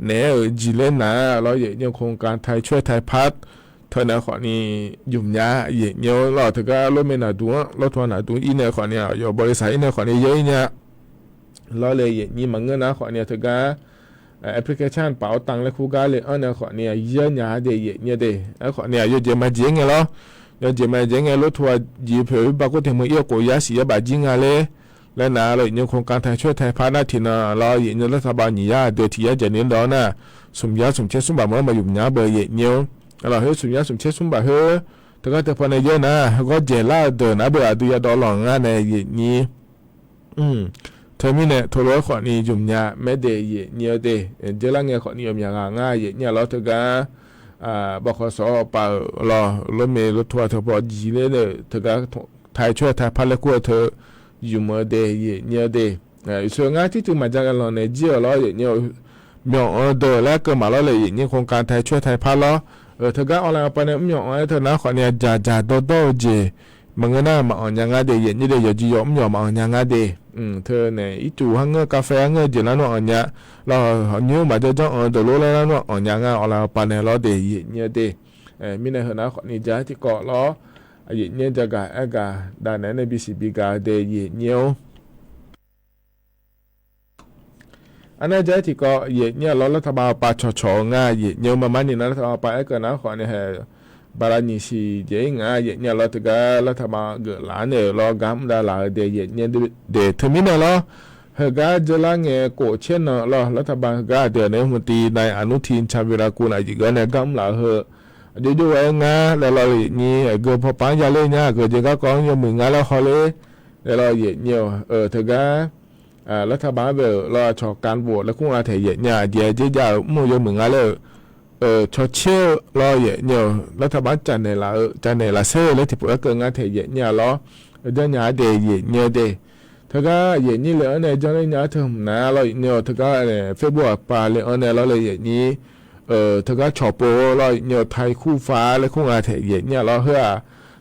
Speaker 6: เนี่ยจีเล่นนะรอเนี่ยโครงการไทยช่วยไทยพัฒน์เธอเนี่ยขอนี่ยุ่งยากเนี่ยเราเธอก็รถไม่หนาตัวรถทัวร์หนาตัวอีเนี่ยขอเนี่ยอยู่บริษัทอีเนี่ยขอเนี่ยเยอะเนี่ยเราเลยนี่มันเงินนะขอเนี่ยเธอก็แอปพลิเคชันเป๋าตังค์และคู่กันเลยเนี่ยขอเนี่ยเยอะเนี่ยเดย์เนี่ยเดย์ขอเนี่ยอยู่เจมาเจงไงล่ะอยู่เจมาเจงไงรถทัวร์จีเผยบางคนถึงมือเอี้ยกูยาสีบาจิงอะไรและนาเลยเนี่ยโครงการไทยช่วยไทยพาณิชย์ที่น่ะเราเนี่ยรัฐบาลนี่ยาโดยที่จะเน้นดอกนะสมยาสมเชสมบัติมาอยู่เนี่ยเบอร์เนี่ยเราเฮ้ยสุญญาสมเชสมบัติเฮ้ย แต่ก็แต่พอในเยอะนะก็เจล่าเดินนะเบื่อดูยาดอหลองงานในเย็นนี้เธอมีเนี่ยโทรขอนี้จุ่มยาไม่เดยเนียเดเจล่าเงี้ยขอนี้ยมยาง่ายเนี่ยแล้วเธอก็บขสปารอรถเมล์รถทัวร์เธอพอจีเลยเนี่ยเธอก็ไทยช่วยไทยพันแล้วก็เธออยู่เมื่อเดยเนี่ยเดส่วนงานที่ถึงมาจากกันเราในเจียวเราเนี่ยมีเดินแล้วก็มาแล้วเลยเนี่ยโครงการไทยช่วยไทยพันแล้วเธอก็เอาอะไรไปเนี่ยมีเธอนะขอเนี่ยจ่าโตเจมันก็น่ามาอ่อนยังไงเดยนี่เดยจียอมยอมมาอ่อนยังไงเดเธอเนี่ยอีจู่ห้างเงกาแฟเงเจแล้วเนาะอันเนี้ยเราเนี่ยมาจะจ้องตัวรู้แล้วเนาะอันยังไงเอาเราไปเนี่ยเราเดยเนี่ยเดมีในหัวหน้าคนนี้จะที่เกาะล้อเนี่ยจะกะกะด้านไหนในบีซีบีกาเดยเนี่ยอันนั้นจะที่เกาะเนี่ยเรารัฐบาลปาชง่ายเนี่ยมามันนี่นะรัฐบาลปาก็นะขอเนี่ยบารานิชีเจงเนี่ยเราถึงก็รัฐบาลเกิดหลานเนี่ยเรากำได้หลายเดยเนี่ยเดยถึงมิเนี่ยเราเฮก็จะละเงี้ยโกเช่นเนาะเรารัฐบาลก็เดือนในหัวตีในอนุทินชาญวิรากูลอะไรก็เนี่ยกำหลายเดี๋ยวดูงาแล้วเรานี่เกิดพอปัญญาเลยเนี่ยเกิดจะก็กองยังมึงงาแล้วเขาเลยแล้วเราเนี่ยถึงก็รัฐบาลแบบเราชอบการโหวตแล้วคุ้งอาเทียเนี่ยเดี๋ยวจะจะมั่วยังมึงงาแล้วชดเชยเราเนี่ยรัฐบาลจันในละเซ่แล้วที่พวกเกิดงานเทียเนี่ยเราเดี๋ยวเนี่ยเดี๋ยวเนี่ยเดี๋ยวถ้าก็นี่เลยเนี่ยจะได้เนี่ยถึงนะเราเนี่ยถ้าก็เนี่ยเฟซบุ๊กปาเลยเนี่ยเราเลยนี่ถ้าก็ชอบโปเราเนี่ยไทยคู่ฟ้าและคู่อาเทียเนี่ยเราเฮ้อ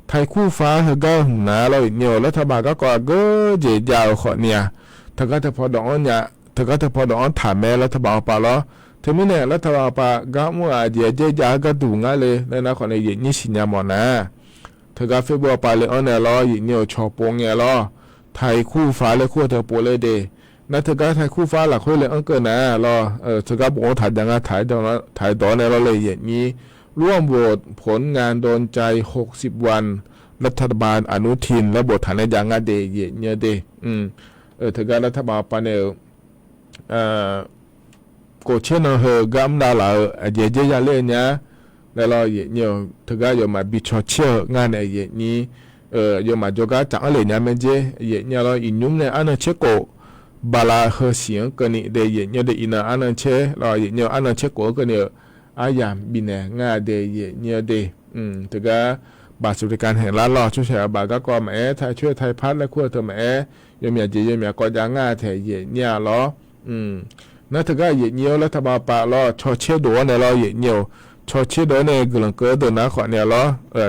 Speaker 6: ไทยคู่ฟ้าถ้าก็นะเราเนี่ยรัฐบาลก็เจียาวขอเนี่ยถ้าก็ถ้าพอดอนเนี่ยถ้าก็ถ้าพอดอนถามแม่รัฐบาลปาเราถึงไม่เนี่ยรัฐบาลปากามัวเจียก็ดูง่ายเลยแล้วนะขอในนี่สิญญามอนะถ้าก็เฟซบุ๊กปาเลยเนี่ยเราเนี่ยชอบโปเนี่ยเราไทยคู่ฟ้าและคู่เธอโปเลยเดนั่นเธอก็ไทยคู่ฟ้าหลักคุยเลยเกินนะเราเธอก็บอกถ่ายยังไงถ่ายตอนในเราเลยอย่างนี้ร่วมโหวตผลงานโดนใจ60วันรัฐบาลอนุทินและบทฐานในยังไงเดเนี่ยเดเธอก็รัฐบาลปาเนลโกเชนเฮกัมดาลาเจยาเล่เนี่ยแล้วเราเนี่ยเธอก็ยอมมาบิชอเชงานในนี้ยอมมาจก็จังเลยเนี่ยมันเจเนี่ยเราอินยุมเนี่ยอันนั้นเชโกบาลาเฮเสียงกันนี่เดยเนี่ยเดอินาอันนั้นเชเราเนี่ยอันนั้นเชโกกันเนี่ยอายามบินงาเดยเนี่ยเดแต่ก็บาสุริการแห่งรัฐรอช่วยเสียบาก็แม่ไทยช่วยไทยพัฒน์และขั้วเธอแม่ยมเจียมก็ยังงาแถเนี่ยรอนั่นถือก็เนี่ยรัฐบาลปะรอชอเชดโดนเนี่ยรอเนี่ยชอเชดโดนเนี่ยกำลังเกิดเดินนะขอเนี่ยรอ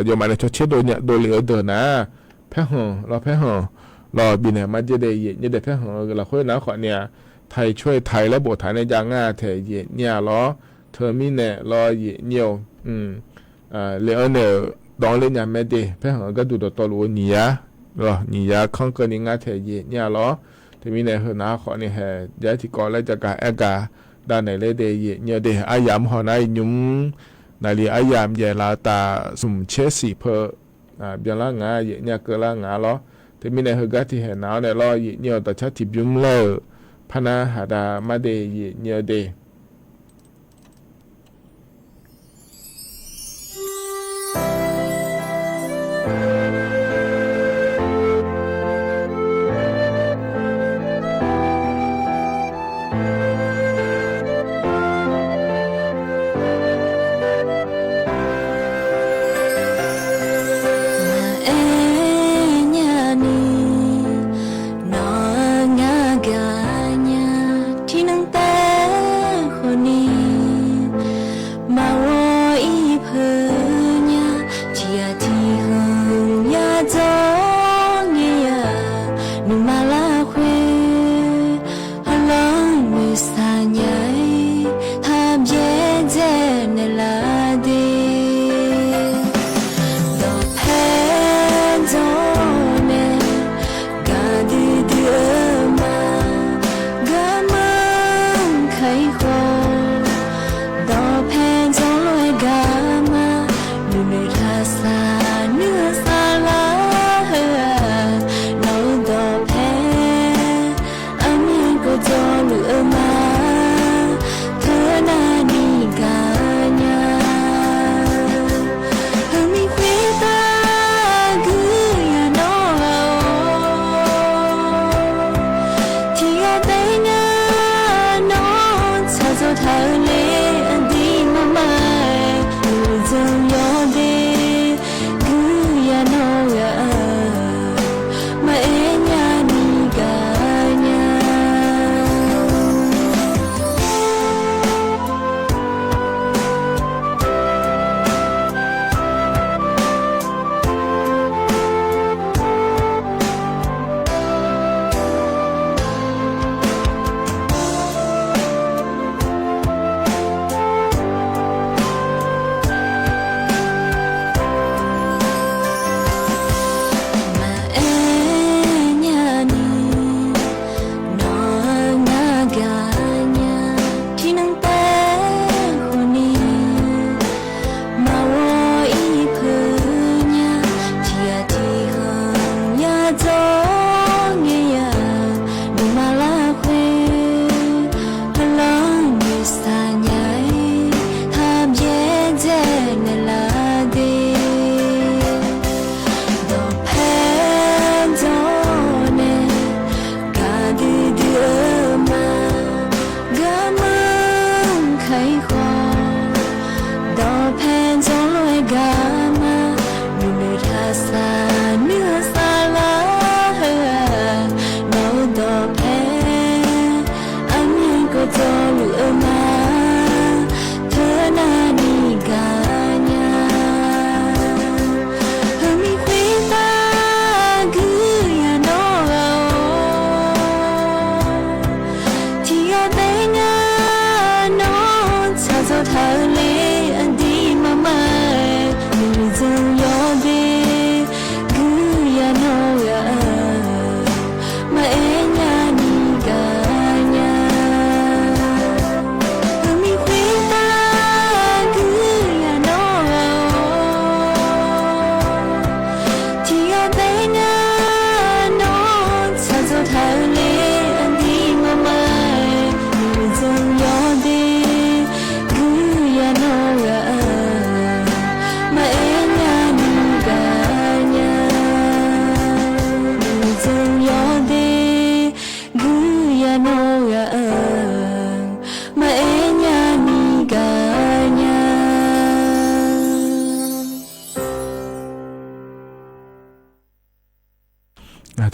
Speaker 6: ยมมาในชอเชดโดเนี่ยโดนเหลือเดินนะแพ้ห่อรอแพ้ห่อรอบินมาเจเดยเนี่ยเดแพ้ห่อเราค่อยนะขอเนี่ยไทยช่วยไทยและบทฐานในยังงาแถเนี่ยรอเธอมีเนี่ยรอเนี่ยเลอเนี่ยดองเล่นยามไม่ดีเพื่อนก็ดูตัวรู้หนียหรอหนียข้องเกินงานเทียเนี่ยหรอที่มีในหัวหน้าขอนี่แห่ย้ายที่ก่อนแล้วจะการกาด้านไหนเลยเดียเนี่ยเดียอายามหอในยุ่มนาลีอายามเยลาตาสุ่มเชสีเพอเบียงล่างงาเนี่ยเกิดล่างงาหรอที่มีในหัวกะที่เห็นหนาวเนี่ยรอเนี่ยแต่ชัดทิบยุ่มเล่พนาหาดามาเดียเนี่ยเดีย
Speaker 3: ที่นั่งแต่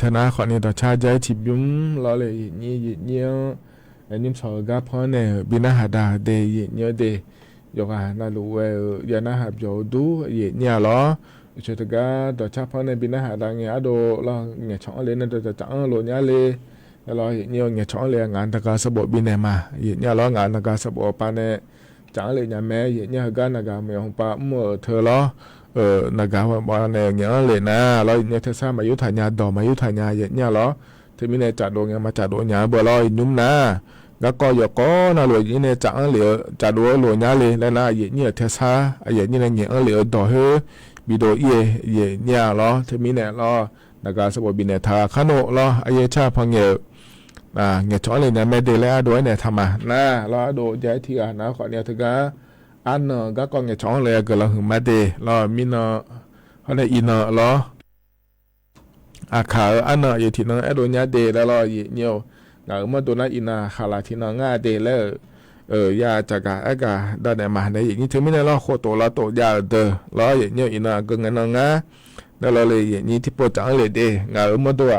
Speaker 6: ธนาขอนี่ต่อชาใจทิบยุ้มรอเลยนี่เยี่ยวนิ่มสอกาพอเนี่ยบินาหาดาเดยเยี่ยวเดยกน่ารู้ว่ายานาหาบโยดูเนี่ยล้อเชื่อตกาต่อชาพอเนี่ยบินาหาดาเงี้ยโดล้อเงี้ยช่องเลยนั่นจะจังโลเนี่ยเลยล้อเนี่ยเงี้ยช่องเลยงานตะกาสบบินเนี่ยมาเนี่ยล้องานตะกาสบปาเนี่ยจังเลยเนี่ยแม่เนี่ยกันตะกาเมียของป้าเธอล้อนากาว่าบอลเนี่ยเงี้ยเลยนะเราเนี่ยเธอสร้างมายุทธญาดอกมายุทธญาเนี่ยล้อเธอมีเนี่ยจัดโดนเงี้ยมาจัดโดนเงี้ยเบอร์ลอยนุ่มนะก็ก็อย่าก็น่าหลวยเนี่ยจังเหลือจัดโดนหลวยเนี่ยเลยแล้วนะเนี่ยเธอสร้างเนี่ยเงี้ยเหลือดอกเฮบิโดเนี่ยล้อเธอมีเนี่ยล้อนากาสบบินเนี่ยทาขนมล้อชาพังเงี้ยช้อนเลยเนี่ยแม่เดแล้วด้วยเนี่ยทำมานะล้อโดใจที่นะขอเนี่ยเธอก็อันก็กองเงี้ยช่องเลยก็เราหึงมาเดรอมินเขาได้อินรออาขาอันอยู่ที่นั่นไอ้โดนยาเดแล้วรอเงี้ยวเมื่อตัวนั้นอินขาลาที่นั่นง่าเดแล้วยาจากไอ้กาได้ไหนมาในอย่างนี้ถึงไม่ได้รอโคตรละโตยาเดอรอเงี้ยวอินก็เงินง่าแล้วเราเลยอย่างนี้ที่โปรจังเลยเดเมื่อตัว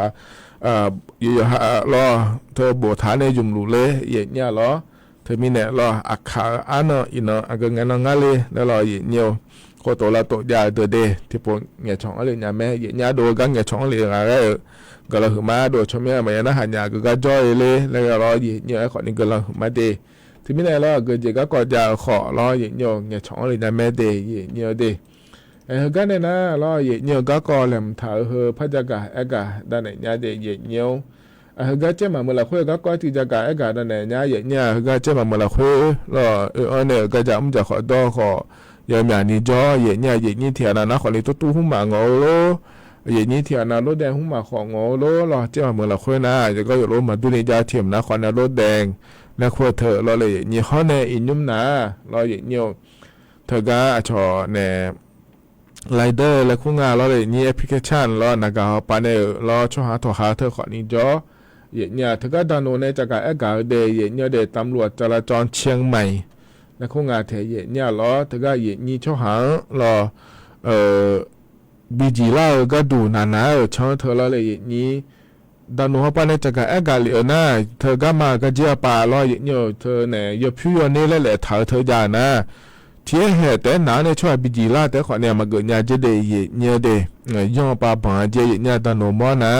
Speaker 6: อยู่รอเธอโบฐานในจุ่มหลุเลยอย่างเงี้ยรอเธอมีเนี่ยรออักขาอันอินก็เงินง่าเลยแล้วรออย่างเงี้ยวโคตรละโตยาเดอเดที่โปรเงี้ยช่องอะไรเนี่ยแม่อย่างเงี้ยโดกันเงี้ยช่องเลยอะไรก็เราหมาโดชมเนี่ยมันนะหันยาก็จ่อยเลยแล้วก็รออย่างเงี้ยขอนี่ก็เราหมาเดที่ไม่ได้รอก็จะก็จะขอรออย่างเงี้ยเงี้ยช่องเลยนะแม่เดอย่างเงี้ยเดกันเนี่ยนะรออย่างเงี้ยก็แหลมถ่ายพัฒกาเอกาด้านไหนเนี่ยเดอย่างเงี้ยก็เจ้ามาเมื่อเราคุยก็ที่จะกาเอกาด้านไหนเนี่ยอย่างเงี้ยก็เจ้ามาเมื่อเราคุยรอเนี่ยก็จะจะขอดอขอยามอย่างนี้จ่ออย่างเงี้ยเทียนนะขอเลยตู้หุ่มหมางอโลอย่างนี้เทียนรถแดงหุ่มหมาของงอโลรอเจ้ามาเมื่อเราคุยนะจะก็อยู่รถมาดูในยาเทียมนะขอนะรถแดงแล้วคุยเธอรอเลยอย่างนี้เขาเนี่ยอินยุ่มนะรออย่างเงี้ยเธอก็ชอเนี่ยไลเดอร์และคู่งานเราเลยนี่แอปพลิเคชันเราหน้ากากปานเนี่ยเราช่วยหาตัวหาเธอขอนี้จ่ออย่างเงี้ยเธอก็ดาวน์โหลดในจากการแอปการเดย์อย่างเงี้ยเดย์ตำรวจจราจรเชียงใหม่และคู่งานเธออย่างเงี้ยเราเธอก็อย่างนี้ช่วยหาเราบีจีเราก็ดูนานๆช่องเธอเราเลยอย่างนี้ดาวน์โหลดปานเนี่ยจากการแอปการเลยนะเธอก็มาก็เจียป่าเราอย่างเงี้ยเธอเนี่ยยกผิวนี่แหละเธอจานะเที่ยเหตุแต่หนาเนี่ยช่วยบิจิลาแต่ขอเนี่ยมาเกิดญาติเดย์เนี่ยเดย่อปาบังเจย์เนี่ยตอนโนมอนะ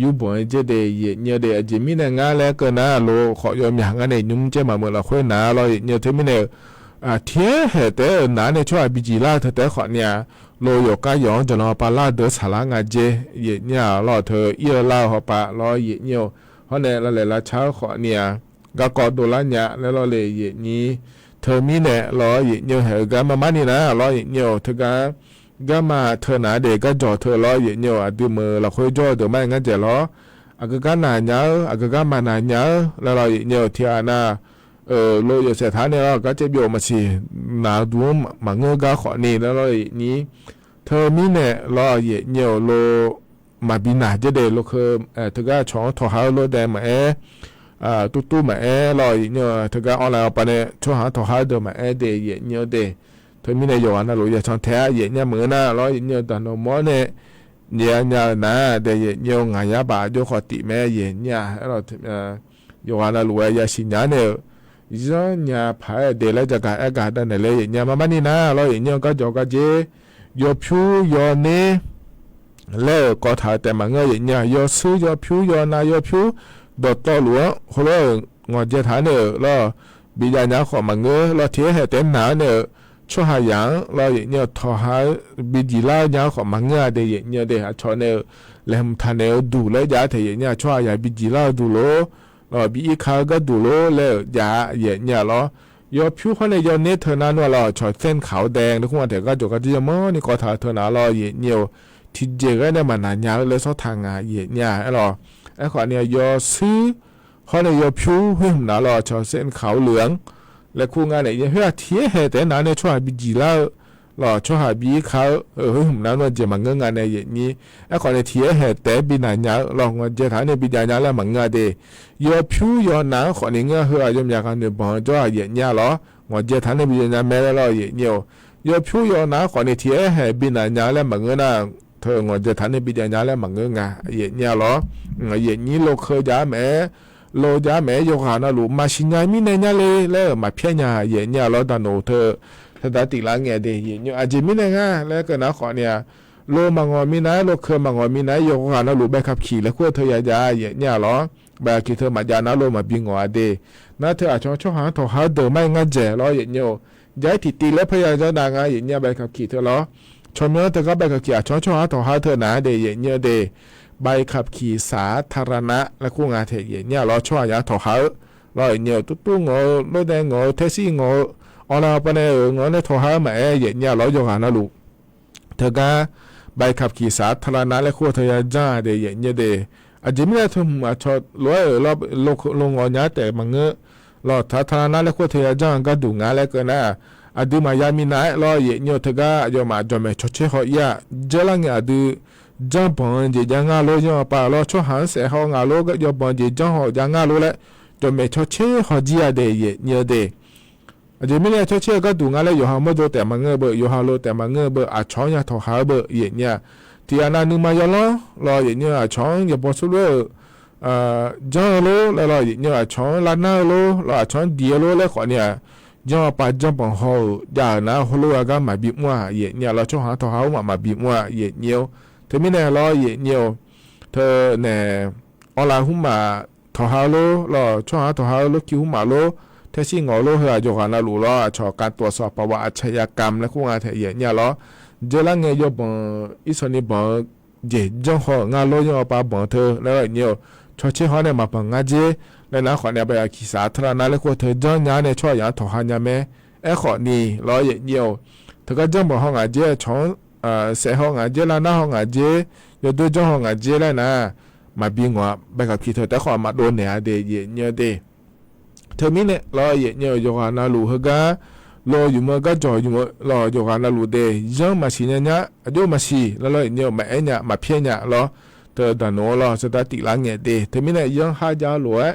Speaker 6: ยูบังเจเดย์เนี่ยเดจิมิเนี่ยงาแล้วก็นะโลขอยอมอย่างนั้นเนี่ยยุ่งเจมาเมื่อเราคุยนะเราเนี่ยเทมิเนี่ยเที่ยเหตุแต่หนาเนี่ยช่วยบิจิลาแต่ขอเนี่ยโลยกายองจะรอปาลาเดอสาลางาเจเนี่ยรอเธอเอียลาหัวปะรอเนี่ยเพราะเนี่ยเราเลยละเช้าขอเนี่ยก็กอดโดละเนี่ยแล้วเราเลยนี้เธอมีเนี่ยรออย่างเงี้ยเหรอกันมานี่นะรออย่างเงี้ยเธอก็มาเธอหนาเด็กก็จ่อเธอรออย่างเงี้ยดูมือเราคุยจ่อเดี๋ยวไม่งั้นจะรอก็นานเนาะก็มานานเนาะแล้วรออย่างเงี้ยที่อานาโลอยู่เสถานเนี่ยก็จะโยมาสินาดูมาเงก็ขอนี่แล้วรออย่างนี้เธอมีเนี่ยรออย่างเงี้ยโลมาบินาจะเดโลคือเธอก็ช่องถอดหาโลแดงมาตู้มารออย่างเงี้ยเธอก็ออนไลน์ไปเนี่ยช่วยหาถอดหาเดี๋ยวมาเดย์อย่างเงี้ยเดย์เธอมีเนี่ยอยู่อันนั้นรู้อย่างช่องแท้อย่างเงี้ยเหมือนน่ะรออย่างเงี้ยตอนนั้นมอเนี่ยเนี่ยนะเดย์อย่างเงี้ยงานยาบาโยขอติแม่อย่างเงี้ยเราอยู่อันนั้นรู้อย่างสิญญาเนี่ยย้อนเนี่ยพายเดย์แล้วจะการอากาศนั่นเลยอย่างเงี้ยมานี่นะรออย่างเงี้ยก็จอกเจยอผิวยอเนี่ยแล้วก็ถ่ายแต่มาเงี้ยอย่างเงี้ยยอซื้อยอผิวยอนายอผิวดอตหลวงเขาเลยงอเจฐานเนี่ยแล้วบิดาเนี่ยขอมาเงื้อแล้วเทียเหตุหนาเนี่ยช่วยหาอย่างแล้วอย่างเนี่ยทอหาบิจิลาเนี่ยขอมาเงื้อเดียเนี่ยเดียชอเนี่ยเล่มทันเนี่ยดูเลยยาเทียเนี่ยช่วยหาบิจิลาดูโลแล้วบิอีขาก็ดูโลแล้วยาเนี่ยแล้วยอผิวเขาเนี่ยยอเนี่ยเธอนั้นว่าเราชอเส้นขาวแดงทุกคนแต่ก็จกก็จะมอนี่ก็ถ่ายเธอหนาเราเนี่ยที่เจก็เนี่ยมันนานยาวเลยซอทางเนี่ยไอ้เราไอ้ขวาเนี่ยยอซื้อเขาเนี่ยยอผิวเฮ้ยหนาเราชอเส้นขาวเหลืองและคู่งานเนี่ยเฮ้ยเทียเหตุแต่หนาเนี่ยช่วยบิจิลาเราช่วยหาบีเขาเฮ้ยหนาเราจะมาเงงานในอย่างนี้ไอ้ขวาเนี่ยเทียเหตุแต่บินานยาเราเงินเจฐานเนี่ยบินานยาแล้วมันเงาเดยยอผิวยอหนาขวาเนี่ยเงาเฮ้ยยอมอยากกันเนี่ยบอกจ้าอย่างเงี้ยหรอเงินเจฐานเนี่ยบินานยาแม่เราอย่างเงี้ยยอผิวยอหนาขวาเนี่ยเทียเหตุบินานยาแล้วมันเงาเธ ธองอจะทันในปีเดียร์แล้วมังเงงาเย็นเนี่ยหรอเย็นนี้โลเคยจ้าแม่โลจ้าแม่ยกหานะลูมาชิญญามีเนี่ยเลยแล้วมาเพี้ยนเย็นเนี่ยหรอตอนโนเธอถ้าตัดติดละเงี้ยเดียเย็นเนี่ยอาจจะมีเนี่ยแล้วก็นะขอเนี่ยโลมังอมีนะโลเคยมังอมีนะยกหานะลูไปขับขี่แล้วก็เธอยาเย็นเนี่ยหรอแบบคิดเธอมาจานะโลมาบิงอเดนะเธออาจจะชอบหาถอหาเดิมไม่งั้นเจ๋อหรอเย็นเนี่ยย้ายติดตีแล้วพยายามจะนางเย็นเนี่ยไปขับขี่เธอหรอชมเมื่อเธอก็ไปขับขี่ชอบหาถอหาเธอหนาเดยเย็นเนี่ยเดใบขับขี่สาธารณะและคู่งานเทียเนี่ยเราช่วยยาถอหารอเนี่ยตุ้งงอรถแดงงอแท็กซี่งอออนไลน์ไปเนี่ยงอในถอหาแม่เนี่ยเราอยู่หานะลูกเธอก็ใบขับขี่สาธารณะและคู่เทียจ้าเดยเนี่ยเดอาจจะไม่ได้ทุ่มมาชดรวยรอบลงอเนี้ยแต่มังเงอรอสาธารณะและคู่เทียจ้าก็ดูงานแล้วก็นะอดีมายามีนายรอเนี่ยเธอก็จะมาจอมชดเชยเขาเนี่ยเจริญอดีจังปอนจีจังงาโลจังปาโลช่วยหันเสียเขางาโลก็ยอปอนจีจังหอจังงาโลเลยจนไม่ช่วยเชื่อเขาจีอาเดย์เนี่ยเดย์อาจจะไม่ได้ช่วยเชื่อก็ดูงานเลยอยู่หาไม่โดแต่มังเงอเบออยู่หาโลแต่มังเงอเบออาช้อนยาถอหาเบอเนี่ยที่อันนั้นนึงมายาล้อรอเนี่ยอาช้อนอย่าบอกสุดเลยจังโลแล้วรอเนี่ยอาช้อนลานาโลรออาช้อนเดียโลแล้วขอเนี่ยจังปาจังปองเขาอย่างนั้นเขาลูกก็มาบีบมัวเนี่ยเราช่วยหาถอหามาบีบมัวเนี่ยเธอไม่แน่รอเย็นเนียวเธอแน่ออนไลน์หุ่มมาถอหาโลรอช่วงหาถอหาโลคิวหุ่มมาโลแท็กซี่งอโลเฮียโยกานาลูรอชอการตรวจสอบประวัติอาชญากรรมและคู่งานเทียเนี่ยรอเจริญเงยยบอิสนิบเจจังหองานโลยังเอาปาบังเธอแล้วเนี่ยชอเชื่อเขาเนี่ยมาบังงาเจแล้วนะขอเนี่ยไปขี่สาธารณะและคู่เธอจังยาเนี่ยช่วยยาถอหายาแม่ขอนี่รอเย็นเนียวเธอก็จังบอกห้องงาเจชองเสียห้องเจแล้วหน้าห้องเจยดูจ้องห้องเจแล้วนะมาบิงว่าไปกับพี่เธอแต่ขอมาโดนเนี่ยเดย์เนี่ยเดย์เธอมีเนี่ยรอเนี่ยอยู่กันนะลูกเฮการออยู่เมื่อก็จ่ออยู่รออยู่กันนะลูกเดย์ยังมาชีเนี่ยอยู่มาชีแล้วเนี่ยมาเนี่ยมาเพี้ยเนี่ยรอเธอตอนนู้นรอสตาร์ติหลังเนี่ยเดย์เธอมีเนี่ยยังหายาหลวย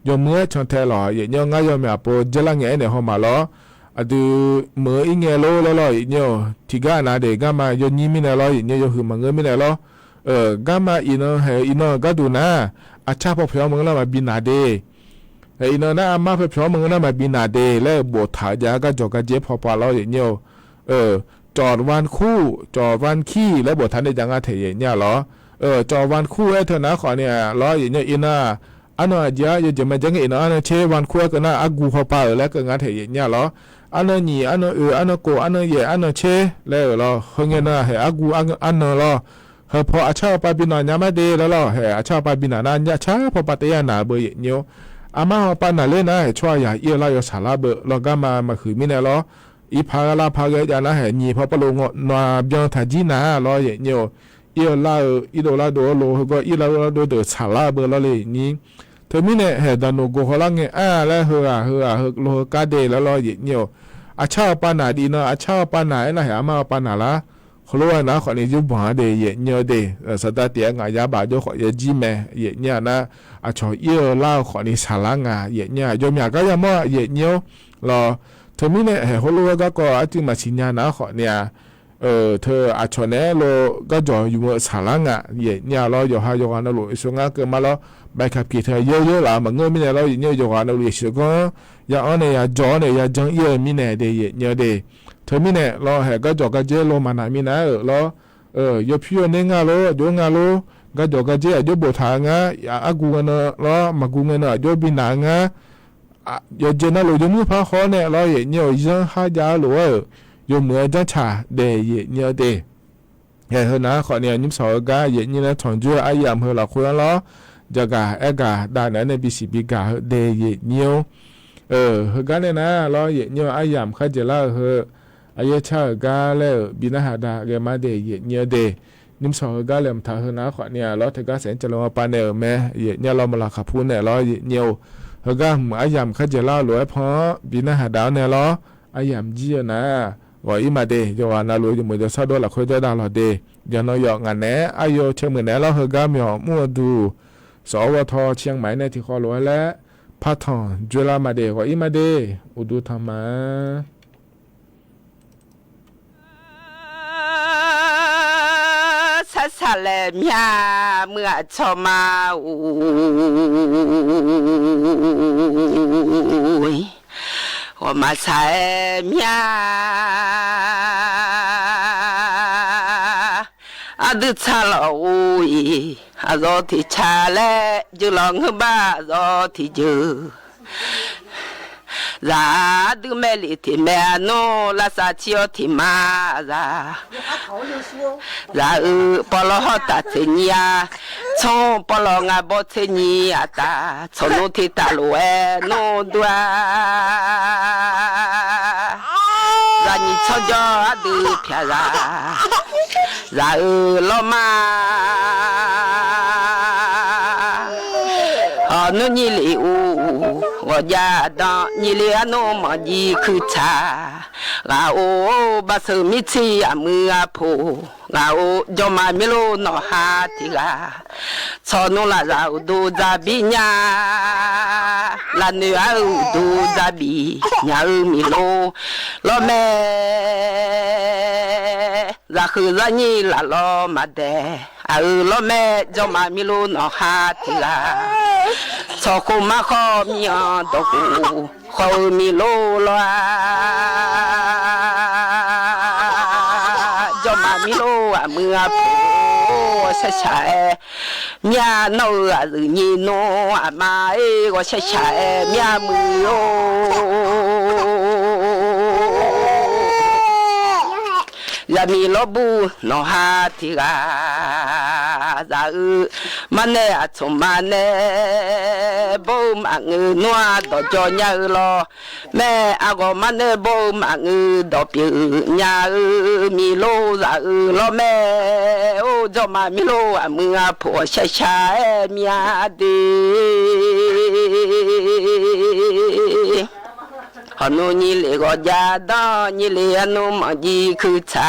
Speaker 6: อยู่เมื่อชนเทลอยังง่ายอยู่แบบโปรเจลังเนี่ยห้องมาล้ออะดูเมื่ออีเงี้ยโลแล้วเนี่ยที่ก้านาเด็กก้ามาโยนี่มินาล้อเนี่ยโยคือมังเงมินาล้อก้ามาอีโน่เฮอีโน่ก็ดูนะอาชาพอเพียวมึงแล้วมาบินนาเดเฮอีโน่นะอามาพอเพียวมึงแล้วมาบินนาเดแล้วบทถ่ายยาก็จอกกันเจ็บพอปลาล้อเนี่ยจอดวันคู่จอดวันขี้แล้วบททันได้จังอาเทียเนี่ยล้อจอดวันคู่เธอนะขอเนี่ยล้อเนี่ยอีน่าอันนั้นจะจะมาจังอีน่าอันนั้นเชวันคู่ก็น่าอากูพอปลาแล้วก็งาเทียเนี่ยล้ออันนั้นนี่อันนั้นอันนั้นโกอันนั้นเย่อันนั้นเชแล้วล่ะเฮงเงินน่ะเฮอากูอันนั้นล่ะเฮพออาชาปาบินานยามาเดแล้วล่ะเฮอาชาปาบินานันยาชาพอปะเตยนาเบยเนียวอามาปานาเลนะช่วยอย่าเอียลายสาลาเบแล้วก็มาคือมิเนล่ะอีพาลาพากยานะเฮนี่พอปะลงนัวบยองทาจีนาล่ะเนียวเอียลาอีโดลาโดโลก็อีลาโดเดสาลาเบล่ะเลยนี่เธอมิเนเฮดานโกฮลังเงแล้วเฮโลกาเดแล้วล่ะเนียวอาชาปานาดีนะอาชาปานานะหามาปานาละขลุ่ยนะขอนี้จุบหาเดยเนียเดสตาเตียงายาบาโยขอยจีเมเยเนี่ยนะอาชอเอียล่าขอนี้สาลังาเยเนี่ยยมยาก็ยังว่าเยเนียวรอเธอมีเนี่ยขลุ่ยก็อาจิมาชิญญานะขอเนี่ยเธออาชอเนโลก็จ่ออยู่เมื่อสาลังาเยเนี่ยรออยู่หาอยู่กันนะลูกส่งงานเกิดมาแล้วไปขับขี่เธอเยอะๆละมันเงินไม่ได้เราอยู่เนี่ยอยู่กันนะลูกสิก็ยาอันเนี่ยยาจ่อเนี่ยยาจังเอียมีเนี่ยเดยเนี่ยเดเธอมีเนี่ยรอก็จ่อก็เจโลมานามีนะรอยพิวเนี่ยงาโลโยงาโลก็จ่อก็เจโยบทางะยาอากูเงินรอมากูเงินโยบินางะโยเจนะโลโยมือพาขอเนี่ยรอเนี่ยยังหายาโลโยเหมือนจังชาเดยเนี่ยเดเฮ้นะขอเนี่ยยิ้มสาวก็เยเนี่ยนะถอนจู่อายามเฮละคุยล้อจะกะกะด้านนั้นในBCBกะเดยเนียวเฮกันเนี่ยนะรอเยเนียวอายามเขาจะละเฮอายชากะแล้วบินะหาดาเกมาเดยเนียวเดนิมสองกะเลยมทาเฮนะขอเนี่ยรอเทกะแสนจะลงมาปานเนแม่เยเนี่ยเรามาละขับพูนเนี่ยรอเยเนียวเฮกะอายามเขาจะละหลวยพอบินะหาดาเนี่ยรออายามจีนะว่าอีมาเดยว่านาลุยมือจะซาดอละค่อยจะดาลอเดยานอยองอันแหนอายเชมือแหนเราเฮกะมีอมัวดูสวทเชียงใหม่ในที่ขอรวยและพาทองจุฬามาเดว่าอีมาเดอุดุธรรมะ
Speaker 9: 查来面么草嘛呜，我嘛查面。Adu chala ui, azoti chale, julang ba azoti ju. Ra du meli ti meno la sa chio ti ma ra. Ra polo hota tenia, chon polo nga bo tenia ta, chono ti talue no dua. Ra ni chojo adu pia ra. Ra lo ma no ni li u wo ya da ni li ano ma ji khu cha la o ba so mi chi a mu a pho la o jo ma mi lo no ha ti ga cho no la ra u do za bi nya la ne a u do za bi nya u mi lo me ra khu ra ni la lo ma de a u lo me jo ma mi lo no ha ti ga cho cô ma kho mi a do ku kho mi lo lo cho mà mi lo à mưa phố sẽ chạy nhà nâu à tự nhiên nó à mà ấy có sẽ chạy nhà mưa là mi lo bu nó ha thì ga ra mà nè à chồng mà nè bố mà ngư noa đó cho nhà lo mẹ à có mà nè bố mà ngư đó biểu nhà mi lo ra lo mẹ ô cho mà mi lo à mưa phố sẽ chạy nhà đi hanu ni le go ja da ni le anu ma ji khu cha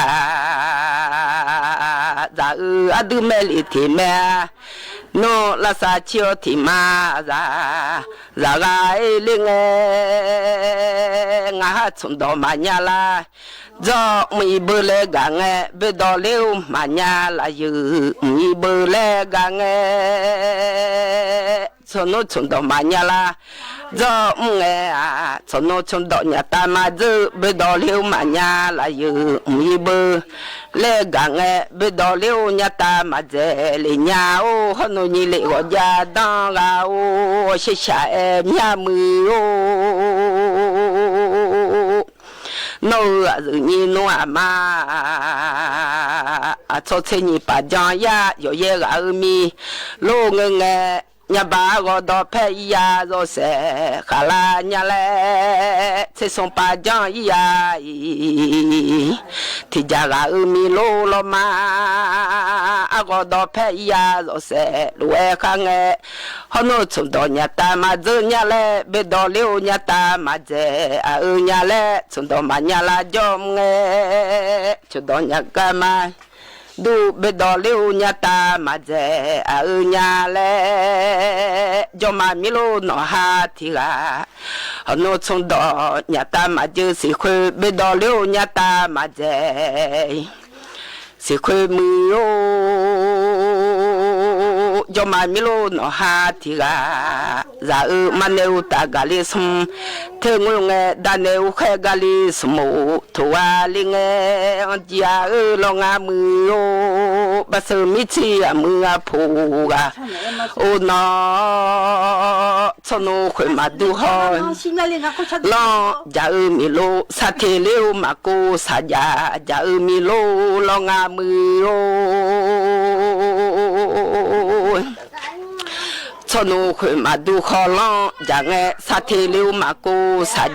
Speaker 9: za adu me li ti me no la sa chio ti ma za ga le nge nga chum do ma nya la do mi bơ le ga nge be do le ma nya la yu mi bơ le ga nge cho nó chum do ma nya la do nghe à cho nó chum do nya ta ma dư be do le ma nya la yu mi bơ le ga nge be do le nya ta ma je le nya o hanu ni le go ja da ga o shi sha e nya mu o no a ni no ma a cho che ni pa ja ya yo ye ga mi lo nge nhà bà có đo phải ya rồi sẽ khá là nhà lẽ sẽ sống ba giang ya thì giờ là mi lô lo mà có đo phải ya rồi sẽ đuổi khang nghe họ nói chúng tôi nhà ta mà giờ nhà lẽ biết đo liu nhà ta mà giờ nhà lẽ chúng tôi mà nhà là dòng nghe chúng tôi nhà cái mà du be do liu nya ta ma je a nya le jo ma mi lo no ha ti ga no chung do nya ta ma je si khwe be do liu nya ta ma je si khwe mu yo jo ma mi lo no ha ti ga za ma ne u ta ga li sum te ngul nge da ne u khe ga li sum tu wa li nge ya lo nga mu yo ba se mi chi a mu a phu ga o no cho no khwe ma du ho lo ja mi lo sa te le ma ko sa ja mi lo lo nga mu yo cho nó khơi mà du khó lo chẳng nghe sa thế liu mà cô sa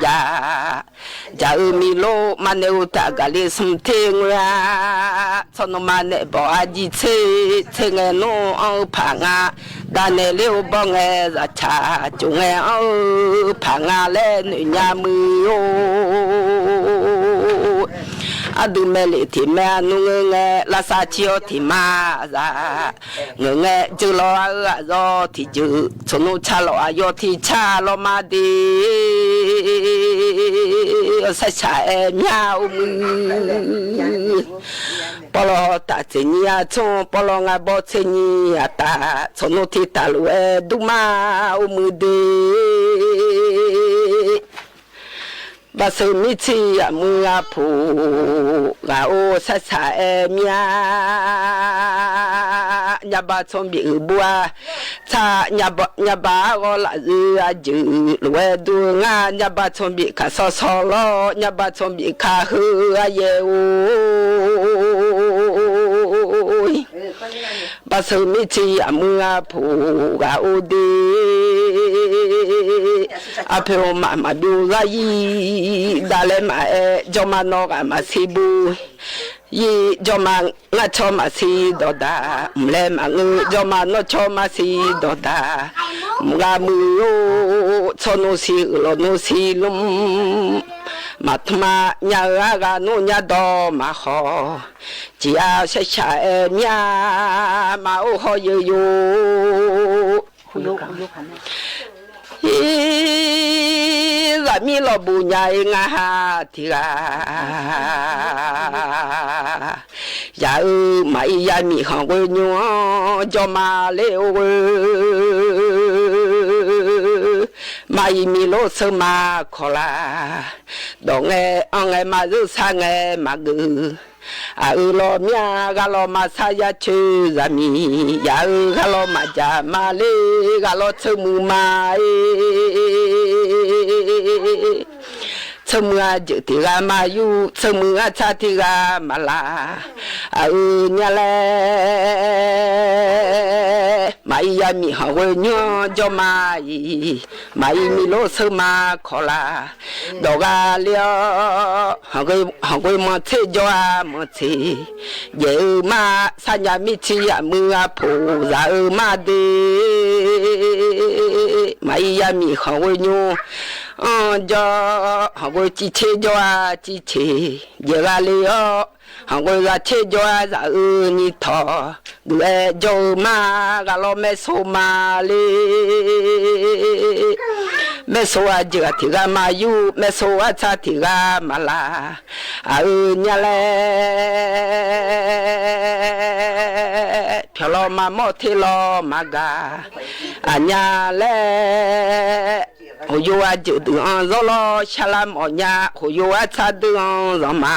Speaker 9: ja mi lo mà nếu ta gà li sum thế nga cho nó mà nè bỏ a ji che nghe nó ao phang à đa nè liu bỏ nghe ra cha chung nghe ao phang à lên nhà mưa adu meli thì mẹ nu nghe la sa chiêu thì ma ra nghe chữ lo do thì chữ cho nu cha lo yo thì cha lo ma đi sa cha em nhau
Speaker 11: ปลอตาเจนียชงปลองาบอเจนียตาชนุทิตาลุเอดุมาอุมุเดบาสมิชิยามือผูกาโอสัสเอเมียญาบาชมบิบัวชาญาบาโอลาจืลุเอดูงาญาบาชมบิคาซอซอลญาบาชมบิคาฮือเยอูบาสมิชิยามือผูกาโอดีอาเพโอมาดูไรดาเลมาจอมานอกมาซีบูยีจอมางาชอมาซีดอดามเลมาจอมานอชอมาซีดอดามงามือชโนซีโลโนซีลุมมาทมาญากาโนญาดอมาขอจีอาเชชาเอเมียมาโอฮอยยูรามีลบุญใหญ่งาทีกายาไม่ยามีของเวญจอมาเลวไม่มีโลสมาขลาดองอังมารุสังมากืออาโลมีกาโลมาสายาชื่อรามียากาโลมาจามาเลกาโลชมุมาชมือจุติกามาอยู่ชมือชาติกามาลาเนี่ยแหละไม่ยามีหาวเนจอมาไม่มีโลสมาขอลาดอกาเลียวหาวมาเทจอมาเทเยมาสัญญามิชิยามือผูรามาเดไม่ยามีหาวเนจอหาวจิเชจอจิเชเยกาเลียวหางวยเชจอจะนิทอดูเอจอมากาโลเมโซมาลีเมโซอาจิกาติกามายูเมโซอาชาติกามาลาเนี่ยแหละเพียวโลมาโมทิโลมากาเนี่ยแหละโหยูอาจุดอันโซโลชาลามอญาโหยูอาชาดุอันโซมา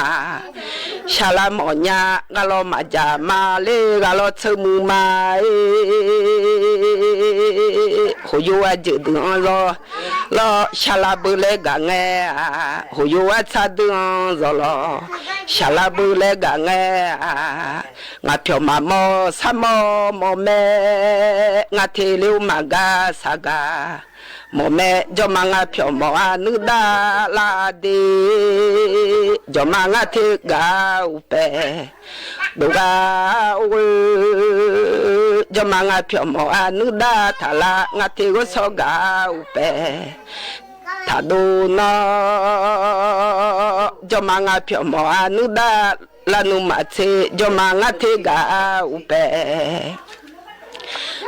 Speaker 11: ชาลามอญากาโลมาจามาเลกาโลชมุมาโหยูอาจุดอันโซโลชาลาบุเลกังเอโหยูอาชาดุอันโซโลชาลาบุเลกังเองาเพียวมาโมสามโมเมงาเทลิวมากาสากาโมเมจอมังอาเพียวโมอานุดาลาดีจอมังอาเทกาอุเปดูกาอุจอมังอาเพียวโมอานุดาทาลางาเทกุสกาอุเปทาดูนอจอมังอาเพียวโมอานุดาลานุมาเทจอมังอาเทกาอุเป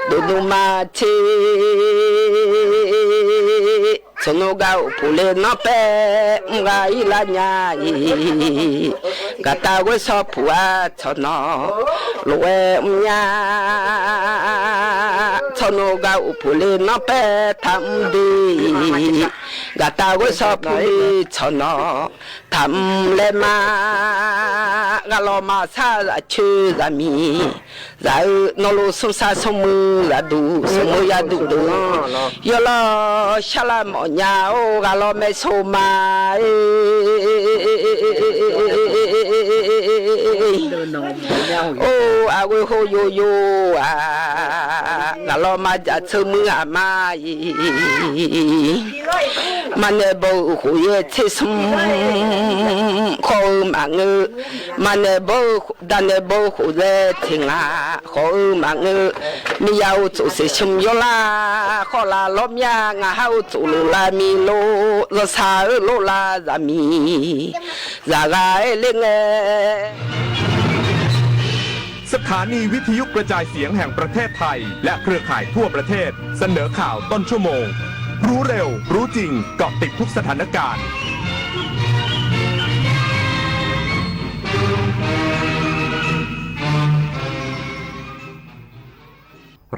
Speaker 11: ดูมาเชสนุกเอาผู้เล่นนับเป็นไงล่ะเนี่ยกะตาวิสอบผัวชนอรวยเนี่ยสนุกเอาผู้เล่นนับเป็นทำดีกะตาวิสอบผู้ชนอทำเลมากะลอมาซาชื่อรามีไรนโลสุสาสมุยาดูสมุยาดูดูยอลชาลามอญาโอกะลอเมโซมาโออาเวโฮโยโยกะลอมาจะชมุอามามันเนโบหุเยเชสมขอมังมันเนโบดันเนโบหุเรทิงลาขอมังมียาวจุสิชมยลาขอลาลมยางาเฮาจุลุลามีโลรสาโลลาจามีจากาเอเลง
Speaker 12: สถานีวิทยุกระจายเสียงแห่งประเทศไทยและเครือข่ายทั่วประเทศเสนอข่าวต้นชั่วโมงรู้เร็วรู้จริงเกาะติดทุกสถานการณ์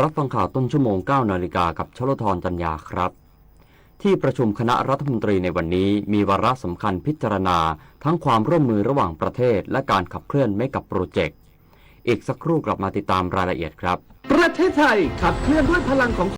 Speaker 13: รับฟังข่าวต้นชั่วโมง 9 นาฬิกากับชลธรจัญญาครับที่ประชุมคณะรัฐมนตรีในวันนี้มีวาระสำคัญพิจารณาทั้งความร่วมมือระหว่างประเทศและการขับเคลื่อนเมกะโปรเจกต์อีกสักครู่กลับมาติดตามรายละเอียดครับประเทศไทยขับเคลื่อนด้วยพลังของ